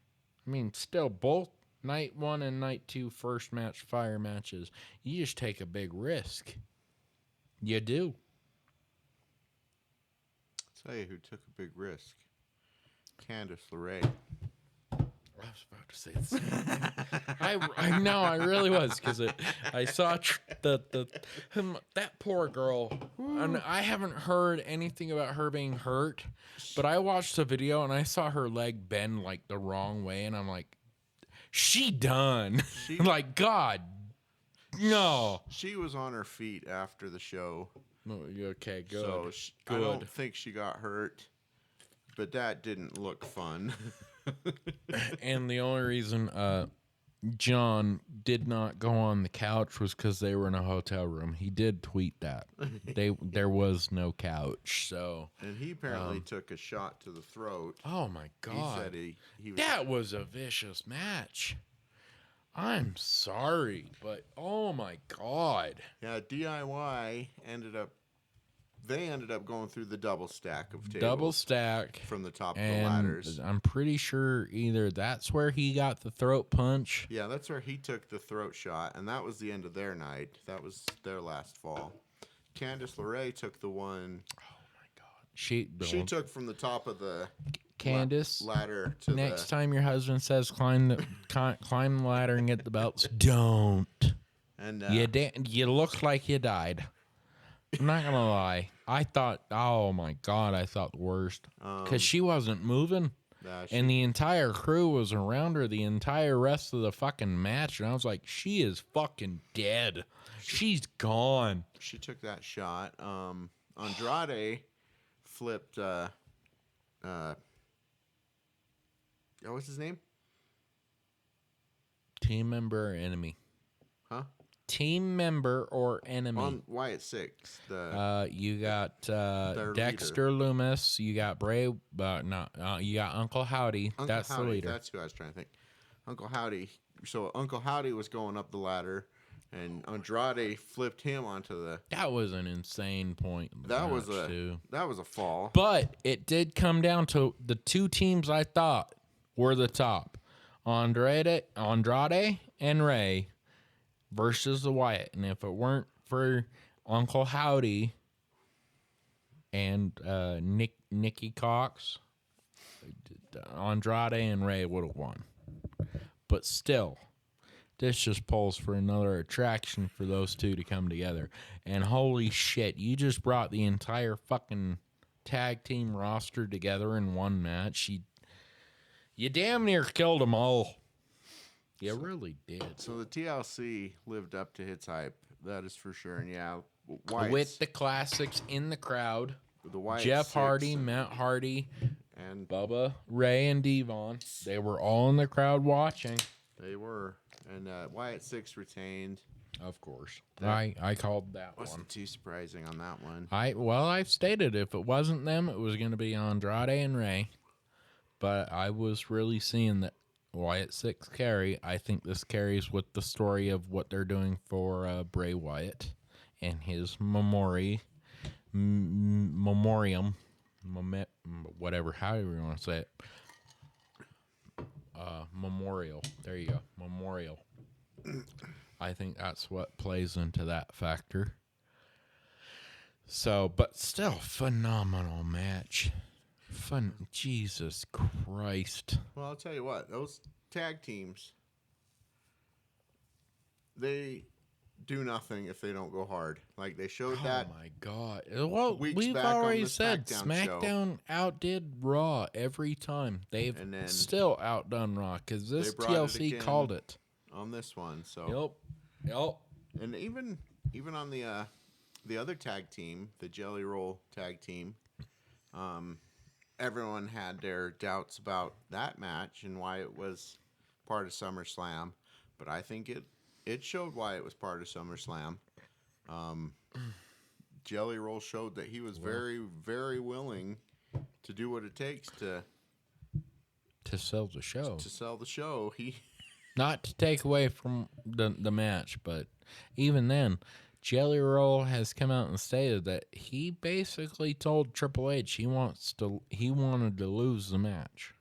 I mean, still both night 1 and night 2 first match fire matches. You just take a big risk. You do. I'll tell you who took a big risk. Candice LeRae. I was about to say the same thing. I know, I really was, because I saw that poor girl, and I haven't heard anything about her being hurt, but I watched the video and I saw her leg bend like the wrong way, and I'm like, she done. Like, God, no. She was on her feet after the show. Okay, good. So good. I don't think she got hurt. But that didn't look fun. And the only reason John did not go on the couch was because they were in a hotel room. He did tweet that. There was no couch. So, and he apparently took a shot to the throat. Oh, my God. He said he was... That was a vicious match. I'm sorry, but oh, my God. Yeah, DIY ended up going through the double stack of tables. Double stack. From the top of the ladders. I'm pretty sure either that's where he got the throat punch. Yeah, that's where he took the throat shot, and that was the end of their night. That was their last fall. Candice LeRae took the one... Oh, my God. She took from the top of the Candice, ladder to next time your husband says climb the ladder and get the belts, don't. And you look like you died. I'm not gonna lie. I thought, oh my God, I thought the worst because she wasn't moving. And the entire crew was around her the entire rest of the fucking match. And I was like, she is fucking dead. She's gone. She took that shot. Andrade flipped, what's his name? Team member or enemy? Huh? Team member or enemy? On Wyatt 6. You got Dexter leader. Loomis. You got Bray. You got Uncle Howdy. That's Howdy, the leader. That's who I was trying to think. Uncle Howdy. So Uncle Howdy was going up the ladder, and Andrade flipped him onto the. That was an insane point. That was a fall. But it did come down to the two teams I thought were the top: Andrade and Ray versus the Wyatt. And if it weren't for Uncle Howdy and Nikki Cox, Andrade and Ray would have won. But still, this just pulls for another attraction for those two to come together. And holy shit, you just brought the entire fucking tag team roster together in one match. You damn near killed them all. You really did. So the TLC lived up to its hype. That is for sure. And yeah, with the classics in the crowd, Jeff Hardy, Matt Hardy, and Bubba, Ray, and Devon. They were all in the crowd watching. They were. And Wyatt 6 retained. Of course. I called that one. Wasn't too surprising on that one. I've stated if it wasn't them, it was going to be Andrade and Ray. But I was really seeing that Wyatt 6 carry. I think this carries with the story of what they're doing for Bray Wyatt and his memoriam, whatever, however you want to say it. Memorial. There you go. Memorial. I think that's what plays into that factor. So, but still, phenomenal match. Jesus Christ. Well, I'll tell you what, those tag teams, they do nothing if they don't go hard. Like they showed that. Oh my God. Well, we've already said SmackDown outdid Raw every time. They've still outdone Raw because this TLC called it on this one. So Yep. And even on the other tag team, the Jelly Roll tag team, everyone had their doubts about that match and why it was part of SummerSlam, but I think it showed why it was part of SummerSlam. Jelly Roll showed that he was very, very willing to do what it takes to sell the show. To sell the show. Not to take away from the match, but even then, Jelly Roll has come out and stated that he basically told Triple H he wanted to lose the match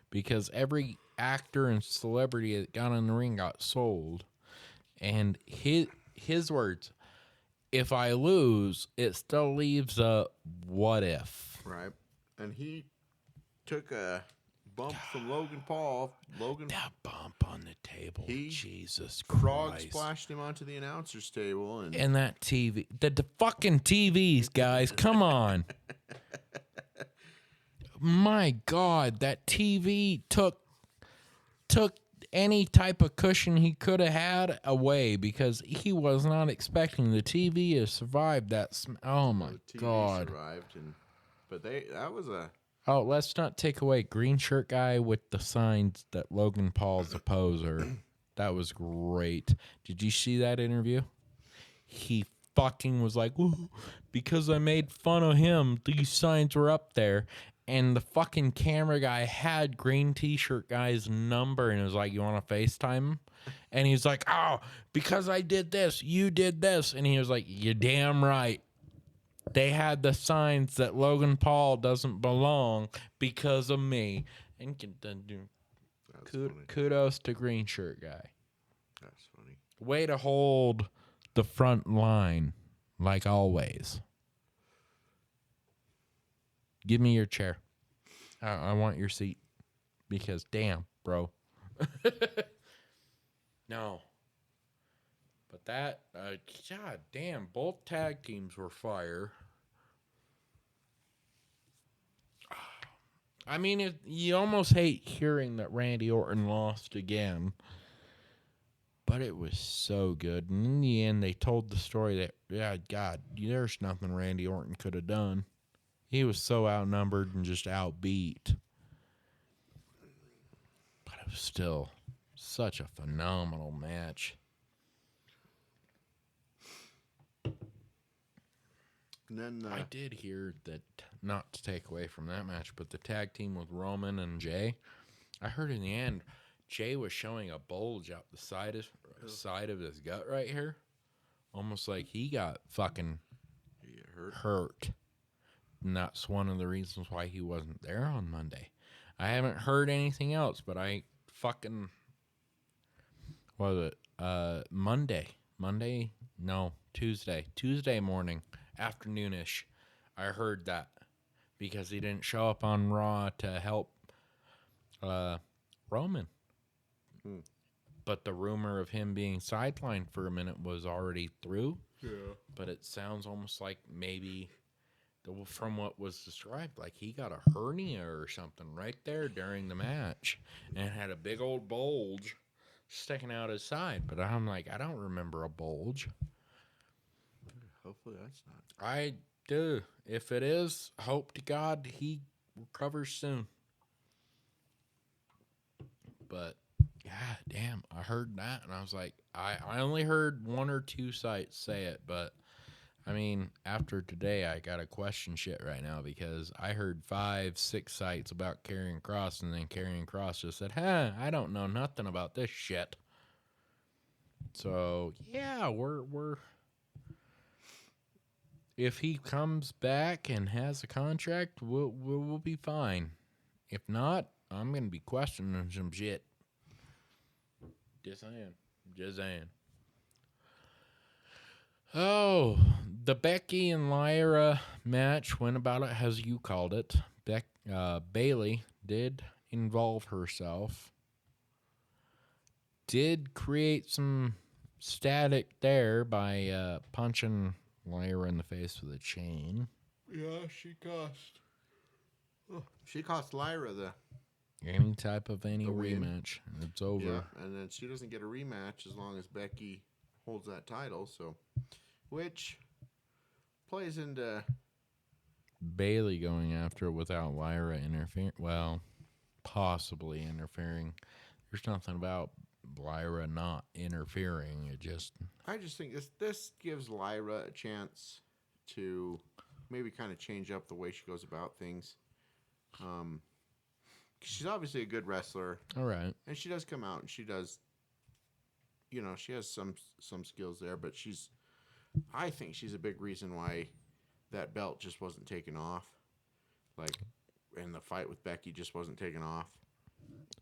because every actor and celebrity that got in the ring got sold. And his words, if I lose, it still leaves a what if. Right. And he took a bump from Logan Paul. That bump on the table. Jesus Christ. Frog splashed him onto the announcer's table. And that TV. The fucking TVs, guys. Come on. My God. That TV took any type of cushion he could have had away because he was not expecting the TV to survive that. Oh, my God. Survived. But that was a... Oh, let's not take away green shirt guy with the signs that Logan Paul's a poser. That was great. Did you see that interview? He fucking was like, ooh, because I made fun of him, these signs were up there. And the fucking camera guy had green t-shirt guy's number and was like, you want to FaceTime him? And he's like, oh, because I did this, you did this. And he was like, you're damn right. They had the signs that Logan Paul doesn't belong because of me. And kudos to green shirt guy. That's funny. Way to hold the front line, like always. Give me your chair. I want your seat. Because damn, bro. No. But But that, god damn, both tag teams were fire. I mean, you almost hate hearing that Randy Orton lost again. But it was so good. And in the end, they told the story that, yeah, God, there's nothing Randy Orton could have done. He was so outnumbered and just outbeat. But it was still such a phenomenal match. And then I did hear that, not to take away from that match, but the tag team with Roman and Jay, I heard in the end, Jay was showing a bulge out the side of his gut right here. Almost like he got fucking hurt. And that's one of the reasons why he wasn't there on Monday. I haven't heard anything else, but I fucking... What was it? Monday? No, Tuesday. Tuesday morning, afternoonish. I heard that because he didn't show up on Raw to help Roman. But the rumor of him being sidelined for a minute was already through. Yeah. But it sounds almost like maybe, from what was described, like he got a hernia or something right there during the match and had a big old bulge sticking out his side. But I'm like, I don't remember a bulge. Hopefully that's not. I do. If it is, hope to God he recovers soon. But, god damn, I heard that, and I was like, I only heard one or two sites say it, but, I mean, after today, I gotta question shit right now, because I heard 5-6 sites about Karrion Kross, and then Karrion Kross just said, I don't know nothing about this shit. So, yeah, we're if he comes back and has a contract, we'll be fine. If not, I'm gonna be questioning some shit. Just saying. Oh, the Becky and Lyra match went about it as you called it. Bayley did involve herself. Did create some static there by punching Lyra in the face with a chain. Yeah, she cost Lyra any type of rematch. It's over. Yeah, and then she doesn't get a rematch as long as Becky holds that title. So, which plays into Bayley going after it without Lyra interfering. Well, possibly interfering. There's nothing about Lyra not interfering. I just think this gives Lyra a chance to maybe kind of change up the way she goes about things. She's obviously a good wrestler. All right. And she does come out and she does, she has some skills there, but I think she's a big reason why that belt just wasn't taken off. Like, and the fight with Becky just wasn't taken off.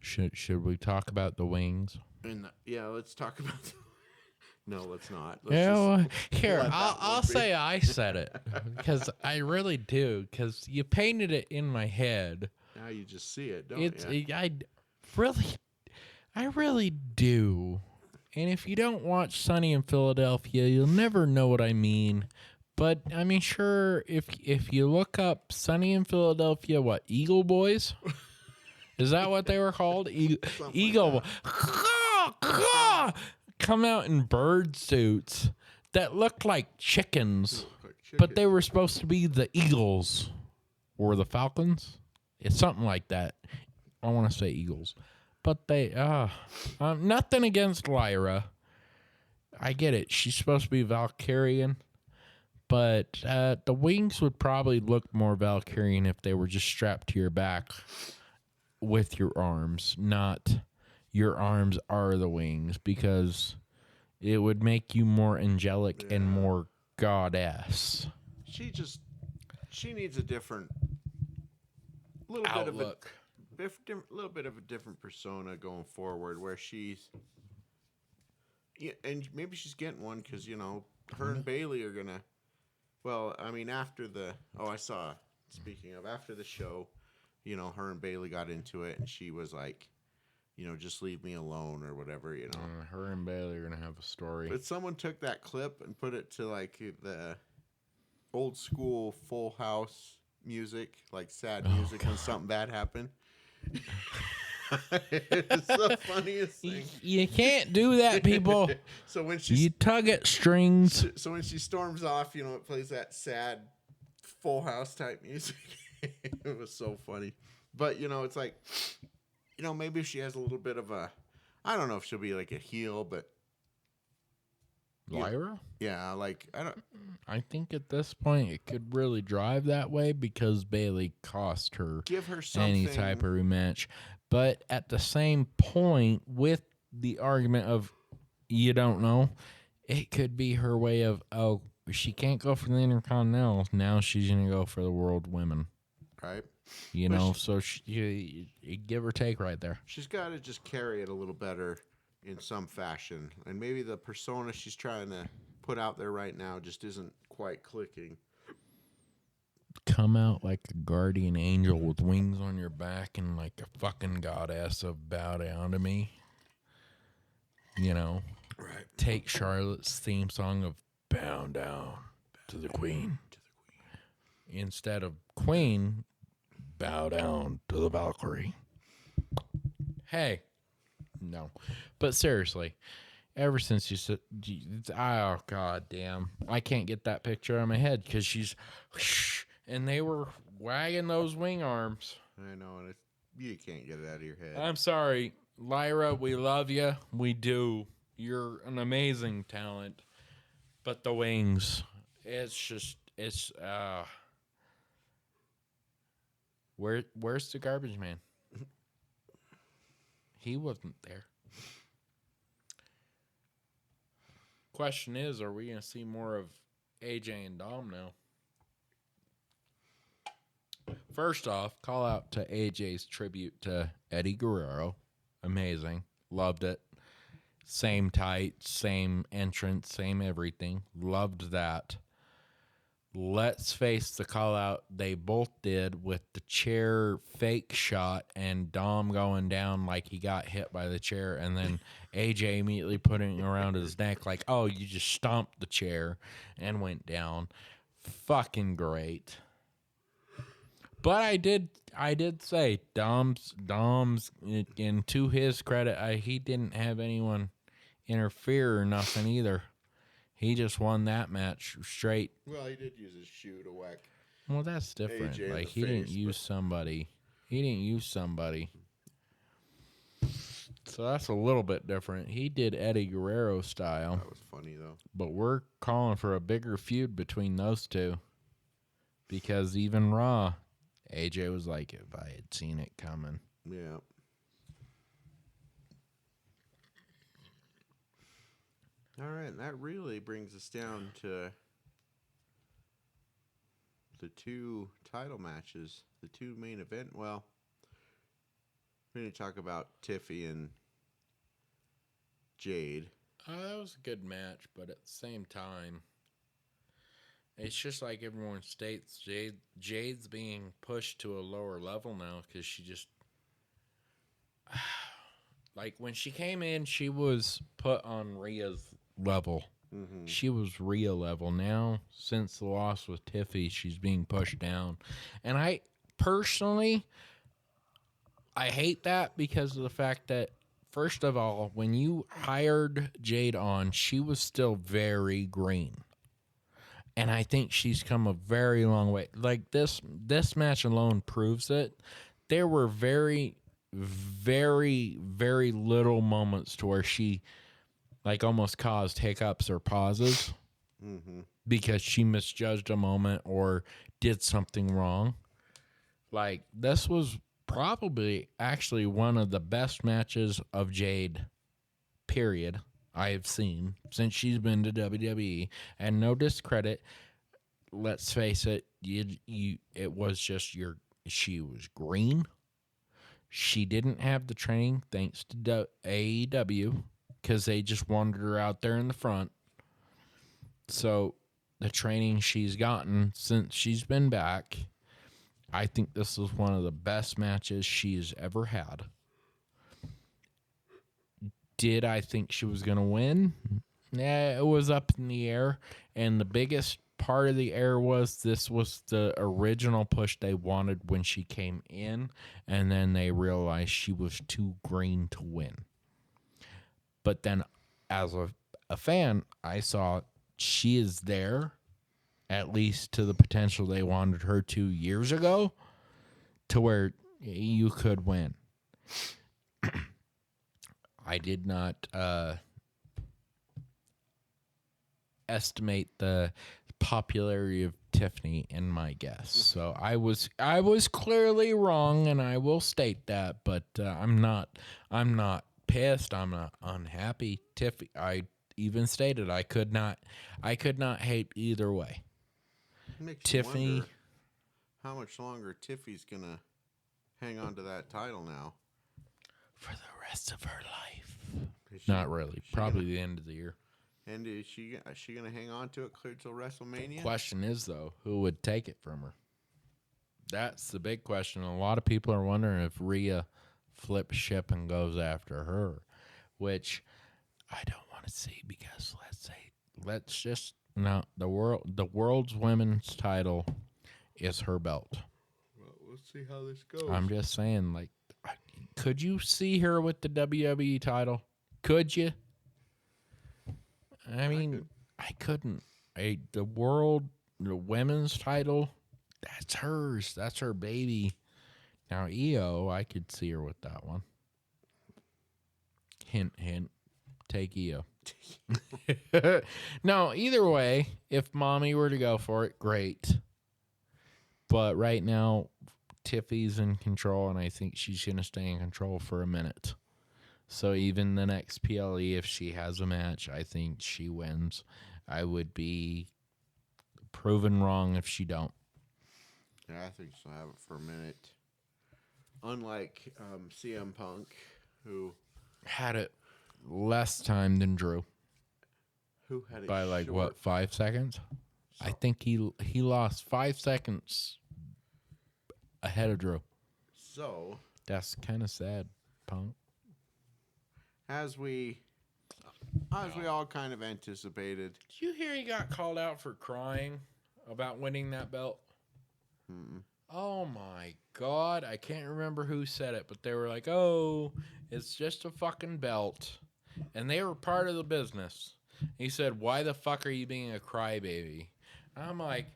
Should we talk about the wings? Let's talk about No, let's not. I'll say I said it because I really do, because you painted it in my head. Now you just see it, don't you? I really do. And if you don't watch Sunny in Philadelphia, you'll never know what I mean. But I mean, sure, if you look up Sunny in Philadelphia, what, Eagle Boys? Is that what they were called? Eagle. Like come out in bird suits that looked like chickens, but they were supposed to be the Eagles or the Falcons. It's something like that. I want to say Eagles, but they nothing against Lyra. I get it. She's supposed to be Valkyrian, but the wings would probably look more Valkyrian if they were just strapped to your back with your arms, not your arms are the wings, because it would make you more angelic and more goddess. She needs a different outlook. Little bit of a different persona going forward, where she's, and maybe she's getting one because her and Bayley are gonna. Well, I mean, after the after the show, her and Bayley got into it, and she was like, just leave me alone or whatever, Her and Bailey are going to have a story. But someone took that clip and put it to like the old school Full House music, like sad music when something bad happened. It's the funniest thing. You can't do that, people. So when you tug at strings. So when she storms off, it plays that sad Full House type music. It was so funny. But it's like, maybe if she has a little bit of I don't know if she'll be like a heel, but Lyra? Yeah, like I think at this point it could really drive that way because Bailey cost her give her something. Any type of rematch. But at the same point, with the argument of you don't know, it could be her way of, she can't go for the Intercontinental. Now she's going to go for the World Women. Right. So you give or take right there. She's got to just carry it a little better in some fashion. And maybe the persona she's trying to put out there right now just isn't quite clicking. Come out like a guardian angel with wings on your back and like a fucking goddess of bow down to me. Right. Take Charlotte's theme song of bow down to the queen. Instead of queen, bow down to the Valkyrie. Hey. No. But seriously, ever since you said, oh, god damn. I can't get that picture out of my head because she's, and they were wagging those wing arms. I know, and you can't get it out of your head. I'm sorry. Lyra, we love you. We do. You're an amazing talent. But the wings, where's the garbage man? He wasn't there. Question is, are we going to see more of AJ and Dom now? First off, call out to AJ's tribute to Eddie Guerrero. Amazing. Loved it. Same tight, same entrance, same everything. Loved that. Let's face the call out they both did with the chair fake shot and Dom going down like he got hit by the chair and then AJ immediately putting it around his neck like, oh, you just stomped the chair and went down. Fucking great. But I did say Dom's and to his credit, he didn't have anyone interfere or nothing either. He just won that match straight. Well, he did use his shoe to whack. Well, that's different. AJ like he didn't use somebody. He didn't use somebody. So that's a little bit different. He did Eddie Guerrero style. That was funny though. But we're calling for a bigger feud between those two. Because even Raw, AJ was like, if I had seen it coming. Yeah. All right, and that really brings us down to the two title matches, the two main event. Well, we're going to talk about Tiffy and Jade. That was a good match, but at the same time, it's just like everyone states, Jade's being pushed to a lower level now because she just... Like, when she came in, she was put on Rhea's level. Mm-hmm. She was Rhea level. Now, since the loss with Tiffy, she's being pushed down. And I personally, I hate that because of the fact that, first of all, when you hired Jade on, she was still very green. And I think she's come a very long way. Like, this match alone proves it. There were very, very, very little moments to where she... like almost caused hiccups or pauses because she misjudged a moment or did something wrong. Like, this was probably actually one of the best matches of Jade, period, I have seen since she's been to WWE. And no discredit, let's face it, it was just she was green. She didn't have the training thanks to AEW. Because they just wanted her out there in the front. So, the training she's gotten since she's been back, I think this was one of the best matches she's ever had. Did I think she was going to win? Yeah, it was up in the air. And the biggest part of the air was this was the original push they wanted when she came in. And then they realized she was too green to win. But then as a fan, I saw she is there, at least to the potential they wanted her 2 years ago, to where you could win. I did not estimate the popularity of Tiffany in my guess, so I was clearly wrong, and I will state that. But I'm not pissed. I'm not unhappy. Tiffany, I even stated I could not hate either way. Makes Tiffany. You wonder how much longer Tiffany's gonna hang on to that title now? For the rest of her life. Not really. Probably the end of the year. And is she going to hang on to it clear till WrestleMania? Question is, though, who would take it from her? That's the big question. A lot of people are wondering if Rhea flips ship and goes after her, which I don't want to see because the world's women's title is her belt. Well, we'll see how this goes. I'm just saying, like, could you see her with the WWE title? Could you? I mean, I couldn't. The women's title, that's hers. That's her baby. Now, EO, I could see her with that one. Hint, hint. Take EO. No, either way, if Mommy were to go for it, great. But right now, Tiffy's in control, and I think she's going to stay in control for a minute. So even the next PLE, if she has a match, I think she wins. I would be proven wrong if she don't. Yeah, I think she'll have it for a minute. Unlike CM Punk, who had it less time than Drew. Who had it by like short. What, 5 seconds? So, I think he lost 5 seconds ahead of Drew. So that's kind of sad, Punk. As we all kind of anticipated. Did you hear he got called out for crying about winning that belt? Mm-mm. Oh my God. I can't remember who said it, but they were like, oh, it's just a fucking belt. And they were part of the business. He said, why the fuck are you being a crybaby? I'm like,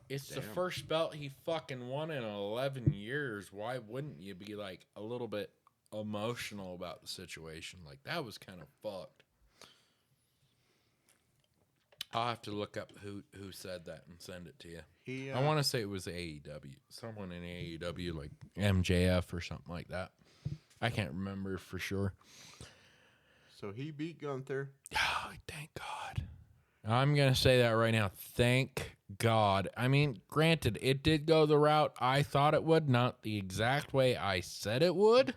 it's the first belt he fucking won in 11 years. Why wouldn't you be like a little bit emotional about the situation? Like, that was kind of fucked. I'll have to look up who said that and send it to you. I want to say it was AEW. Someone in AEW, like MJF or something like that. I can't remember for sure. So he beat Gunther. Oh, thank God. I'm going to say that right now. Thank God. I mean, granted, it did go the route I thought it would, not the exact way I said it would.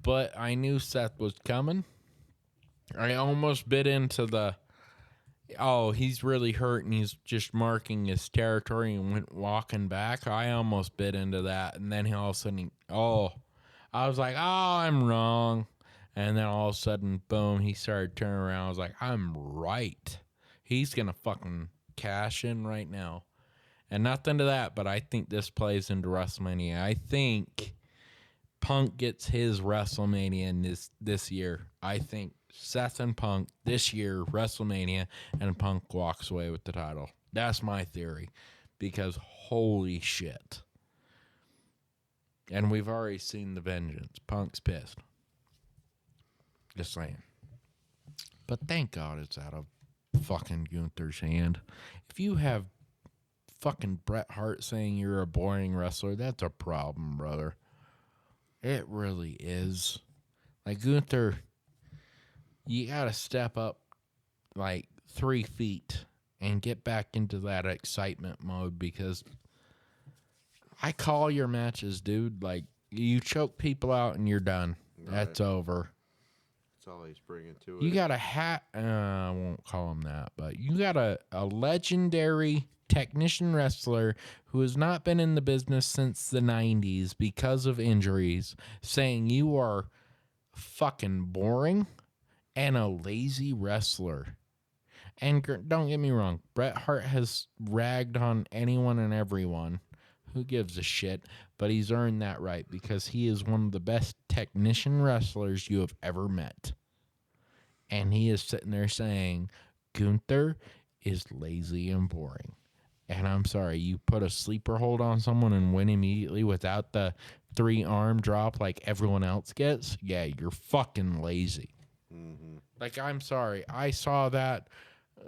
But I knew Seth was coming. I almost bit into the, oh, he's really hurt and he's just marking his territory and went walking back. I almost bit into that. And then all of a sudden, I was like, oh, I'm wrong. And then all of a sudden, boom, he started turning around. I was like, I'm right. He's going to fucking cash in right now. And nothing to that, but I think this plays into WrestleMania. I think Punk gets his WrestleMania in this year. I think Seth and Punk this year, WrestleMania, and Punk walks away with the title. That's my theory. Because holy shit. And we've already seen the vengeance. Punk's pissed. Just saying. But thank God it's out of fucking Gunther's hand. If you have fucking Bret Hart saying you're a boring wrestler, that's a problem, brother. It really is. Like, Gunther, you gotta step up like 3 feet and get back into that excitement mode, because I call your matches, dude. Like, you choke people out and you're done. Right. That's over. That's all he's bringing to it. You got I won't call him that, but you got a legendary technician wrestler who has not been in the business since the 90s because of injuries, saying you are fucking boring and a lazy wrestler. And don't get me wrong, Bret Hart has ragged on anyone and everyone. Who gives a shit? But he's earned that right because he is one of the best technician wrestlers you have ever met. And he is sitting there saying, Gunther is lazy and boring. And I'm sorry, you put a sleeper hold on someone and win immediately without the 3-arm drop like everyone else gets? Yeah, you're fucking lazy. Mm-hmm. Like, I'm sorry. I saw that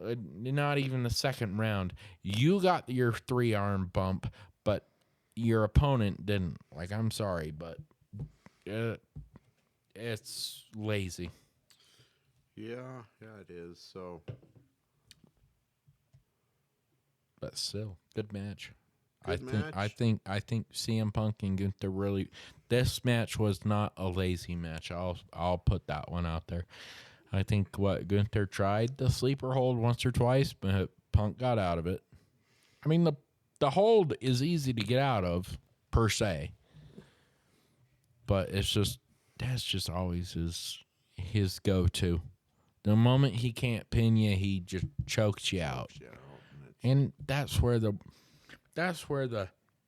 not even the second round. You got your 3-arm bump, but your opponent didn't. Like, I'm sorry, but it's lazy. Yeah, it is. So, but still, good match. I think CM Punk and Gunther really. This match was not a lazy match. I'll put that one out there. I think Gunther tried the sleeper hold once or twice, but Punk got out of it. I mean the hold is easy to get out of per se, but that's just always his go-to. The moment he can't pin you, he just chokes you out. And that's where the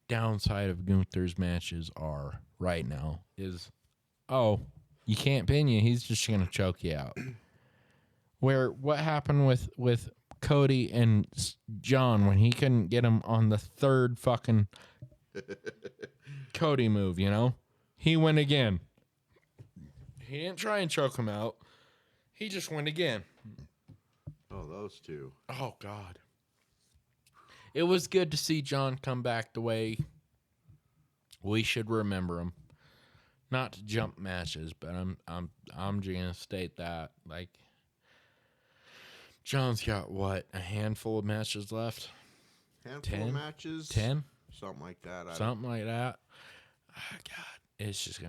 downside of Gunther's matches are right now is, you can't pin you, he's just going to choke you out. Where what happened with Cody and John when he couldn't get him on the third fucking Cody move, He went again. He didn't try and choke him out. He just went again. Oh, those two. Oh, God. It was good to see John come back the way we should remember him. Not to jump matches, but I'm just gonna state that like John's got a handful of matches left. Handful of matches. 10, something like that. Something like that. Oh, God. It's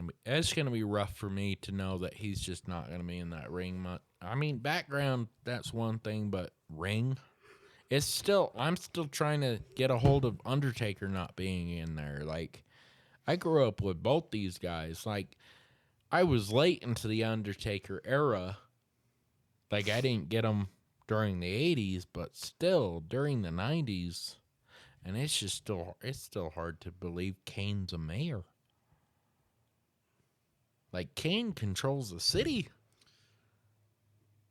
gonna be rough for me to know that he's just not gonna be in that ring much. I mean, background, that's one thing, but ring, I'm still trying to get a hold of Undertaker not being in there. Like, I grew up with both these guys. Like, I was late into the Undertaker era. Like, I didn't get him during the 80s, but still during the 90s, and it's still hard to believe Kane's a mayor. Like, Kane controls the city.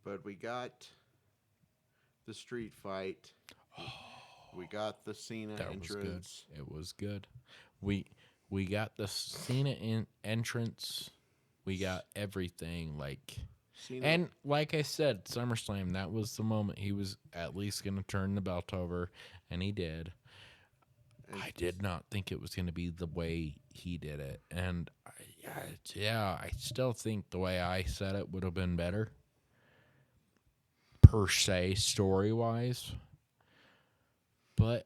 But we got the street fight. We got the Cena entrance. It was good. We got the Cena entrance. We got everything. Like, Cena. And like I said, SummerSlam, that was the moment he was at least going to turn the belt over, and he did. I did not think it was going to be the way he did it. And, I still think the way I said it would have been better, per se, story-wise. But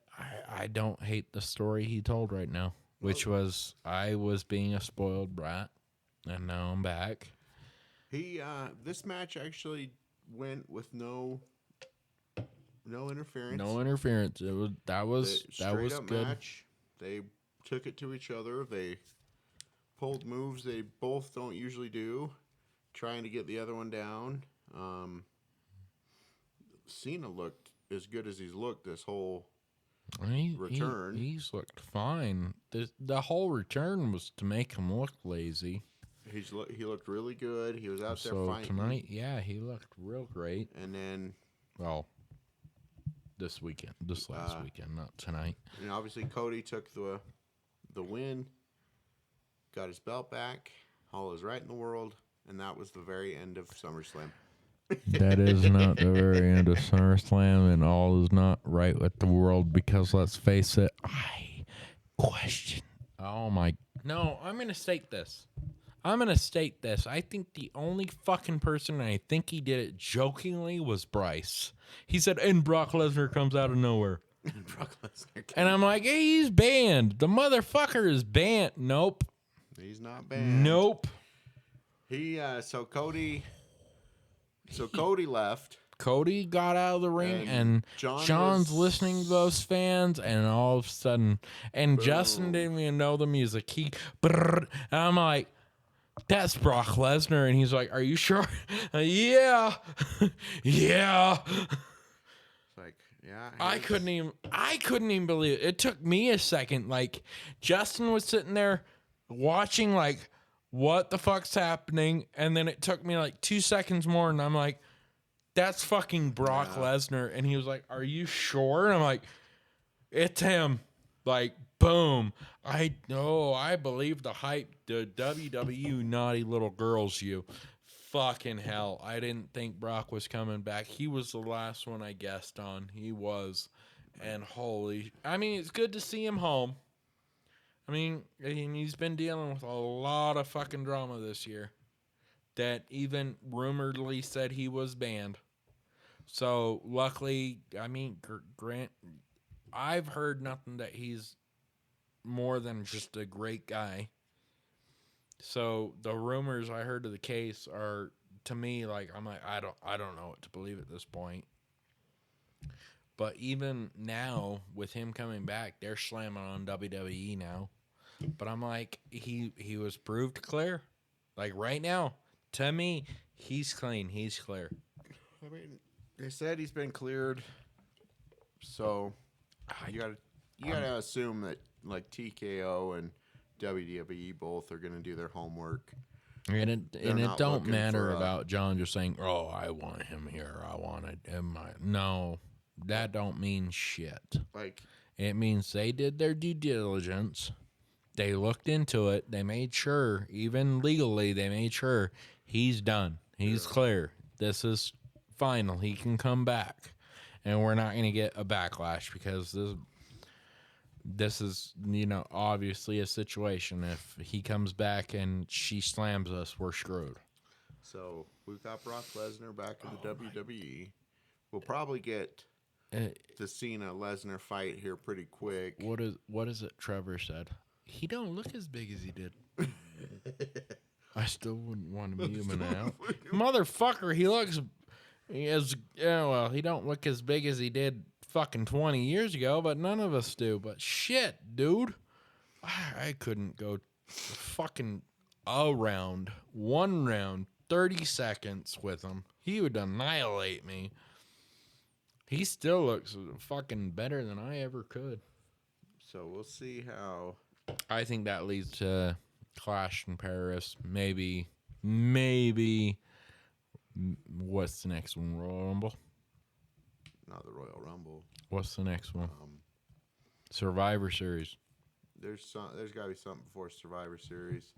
I don't hate the story he told right now, which was I was being a spoiled brat, and now I'm back. This match actually went with no interference. No interference. That was good. Match. They took it to each other. They pulled moves they both don't usually do, trying to get the other one down. Cena looked as good as he's looked this whole return. He's looked fine. The whole return was to make him look lazy. He looked really good. He was out there fighting. Tonight, he looked real great. And then, this last weekend, not tonight. And obviously Cody took the win, got his belt back. All is right in the world, and that was the very end of SummerSlam. That is not the very end of SummerSlam, and all is not right with the world because, let's face it, I question. Oh, my. No, I'm going to state this. I think the only fucking person, and I think he did it jokingly, was Bryce. He said, and Brock Lesnar comes out of nowhere. And I'm like, hey, he's banned. The motherfucker is banned. Nope. He's not banned. Nope. Cody left. Cody got out of the ring, and John's listening to those fans, and all of a sudden, and boom. Justin didn't even know the music. And I'm like, that's Brock Lesnar. And he's like, are you sure? Yeah. Yeah. It's like, yeah. I couldn't even believe it. It took me a second. Like, Justin was sitting there watching, like, what the fuck's happening? And then it took me like 2 seconds more, and I'm like, that's fucking Brock Lesnar. And he was like, are you sure? And I'm like, it's him. Like, boom. I believe the hype, the WWE naughty little girls, you. Fucking hell. I didn't think Brock was coming back. He was the last one I guessed on. He was. And it's good to see him home. I mean, he's been dealing with a lot of fucking drama this year that even rumoredly said he was banned. So, luckily, I mean, Grant, I've heard nothing that he's more than just a great guy. So, the rumors I heard of the case are, to me, like, I'm like, I don't know what to believe at this point. But even now, with him coming back, they're slamming on WWE now. But I'm like, he was proved clear. Like, right now, to me, he's clean. He's clear. I mean, they said he's been cleared. So, you gotta assume that, like, TKO and WWE both are going to do their homework. And it don't matter about John just saying, oh, I want him here. I wanted him. No, that don't mean shit. Like, it means they did their due diligence. They looked into it. They made sure, even legally, they made sure he's done. He's clear. This is final. He can come back. And we're not going to get a backlash because this is, obviously a situation. If he comes back and she slams us, we're screwed. So we've got Brock Lesnar back in the WWE. We'll probably get the Cena-Lesnar fight here pretty quick. What is it Trevor said? He don't look as big as he did. I still wouldn't want to be him now. Motherfucker, he don't look as big as he did fucking 20 years ago, but none of us do. But shit, dude. I couldn't go fucking one round, 30 seconds with him. He would annihilate me. He still looks fucking better than I ever could. So we'll see how. I think that leads to Clash in Paris. Maybe. What's the next one? Royal Rumble? Not the Royal Rumble. What's the next one? Survivor Series. There's got to be something before Survivor Series.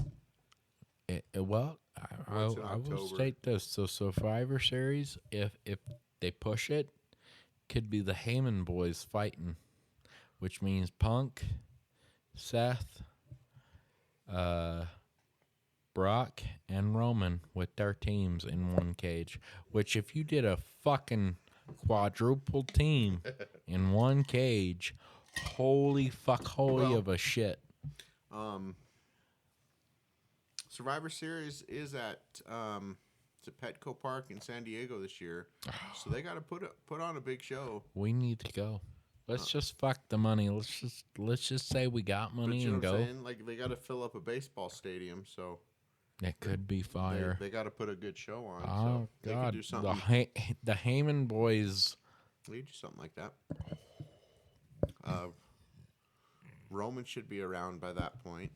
I will state this. So Survivor Series, if they push it, could be the Heyman boys fighting, which means Punk, Seth, Brock, and Roman with their teams in one cage. Which, if you did a fucking quadruple team in one cage, holy of a shit. Survivor Series is at Petco Park in San Diego this year, so they got to put on a big show. We need to go. Let's just fuck the money. Let's just say we got money and go. Like, they got to fill up a baseball stadium, so it could be fire. They got to put a good show on. Oh so God, do something. The Heyman boys. They do something like that. Roman should be around by that point.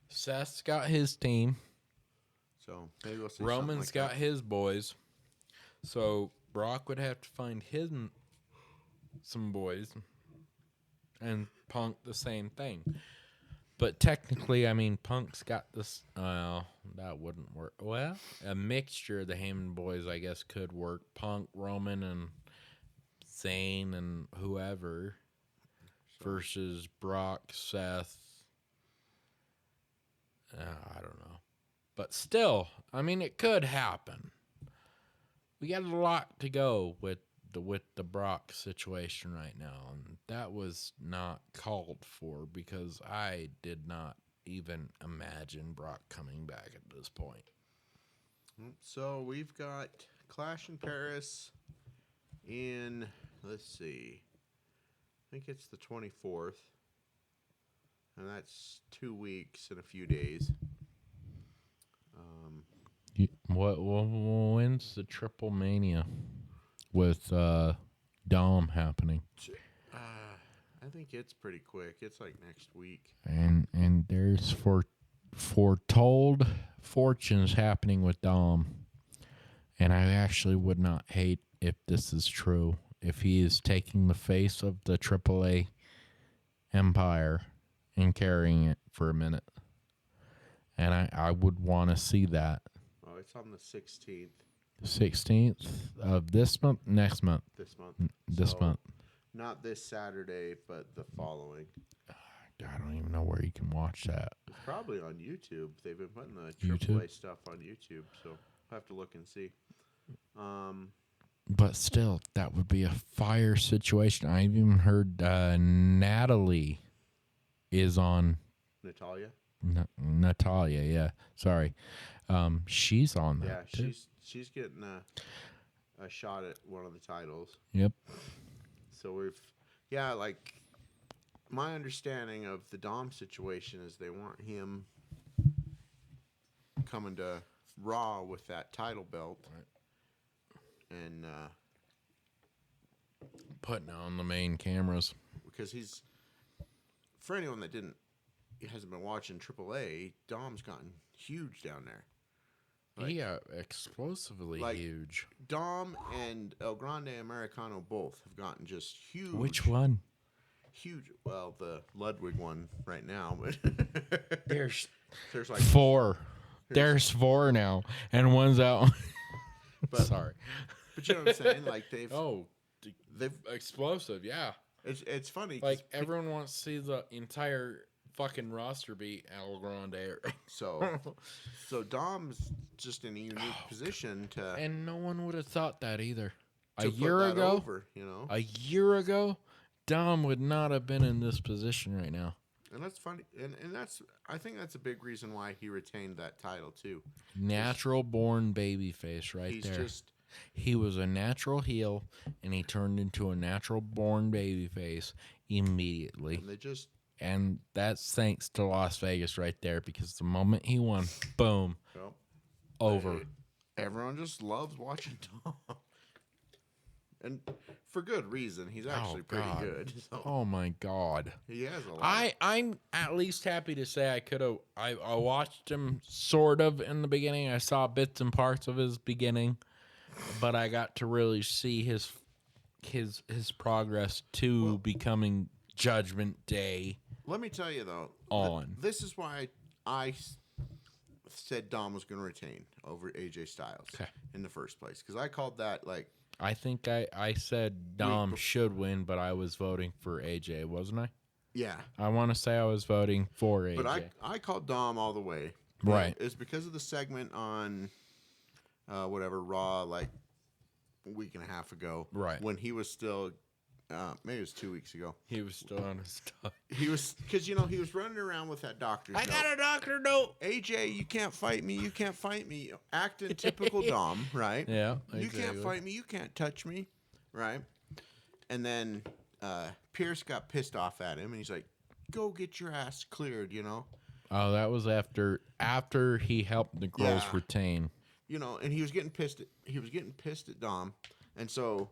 Seth's got his team. So maybe we'll see. Roman's got his boys. So Brock would have to find some boys, and Punk the same thing. But technically, I mean, Punk's got this. That wouldn't work. Well, a mixture of the Heyman boys, I guess, could work. Punk, Roman, and Zayn, and whoever versus Brock, Seth. I don't know. But still, I mean, it could happen. We got a lot to go with the Brock situation right now, and that was not called for because I did not even imagine Brock coming back at this point. So we've got Clash in Paris in, let's see, I think it's the 24th, and that's 2 weeks and a few days. When's the Triple Mania with Dom happening? I think it's pretty quick. It's like next week. And there's foretold fortunes happening with Dom. And I actually would not hate if this is true. If he is taking the face of the AAA empire and carrying it for a minute. And I would want to see that. Oh, it's on the 16th. 16th of this month? Next month. This month. This month. Not this Saturday, but the following. I don't even know where you can watch that. It's probably on YouTube. They've been putting the AAA stuff on YouTube, so I'll have to look and see. But still, that would be a fire situation. I even heard Natalie is on. Natalia? Natalia, yeah. Sorry. She's on that. Yeah, too. she's getting a shot at one of the titles. Yep. So like my understanding of the Dom situation is they want him coming to Raw with that title belt. Right. And putting on the main cameras. Because for anyone that hasn't been watching AAA, Dom's gotten huge down there. Explosively huge. Dom and El Grande Americano both have gotten just huge. Which one? Huge. Well, the Ludwig one right now, but there's like 4. There's 4 now, and one's out. But, sorry, but you know what I'm saying? Like they've explosive. Yeah, it's funny. Like everyone wants to see the entire fucking roster beat El Grande. So Dom's just in a unique position to, and no one would have thought that either. A year ago, a year ago, Dom would not have been in this position right now. And that's funny, and I think that's a big reason why he retained that title too. Natural born babyface, right there. He was a natural heel, and he turned into a natural born babyface immediately. And that's thanks to Las Vegas right there, because the moment he won, boom, over. Everyone just loves watching Dom. And for good reason. He's actually pretty good. So. Oh, my God. He has a lot. I'm at least happy to say I watched him sort of in the beginning. I saw bits and parts of his beginning, but I got to really see his progress to becoming Judgment Day. Let me tell you, though. This is why I said Dom was going to retain over AJ Styles in the first place. Because I called that, like... I think I said Dom should win, but I was voting for AJ, wasn't I? Yeah. I want to say I was voting for AJ. But I called Dom all the way. Right. It's because of the segment on Raw, like a week and a half ago. Right. When he was still, maybe it was 2 weeks ago. He was still on his stuff. He was, because, he was running around with that doctor's note. I got a doctor note. AJ, you can't fight me. You can't fight me. Acting typical Dom, right? Yeah. Exactly. You can't fight me. You can't touch me, right? And then Pierce got pissed off at him, and he's like, go get your ass cleared, Oh, that was after he helped the girls retain. And he was getting pissed at Dom, and so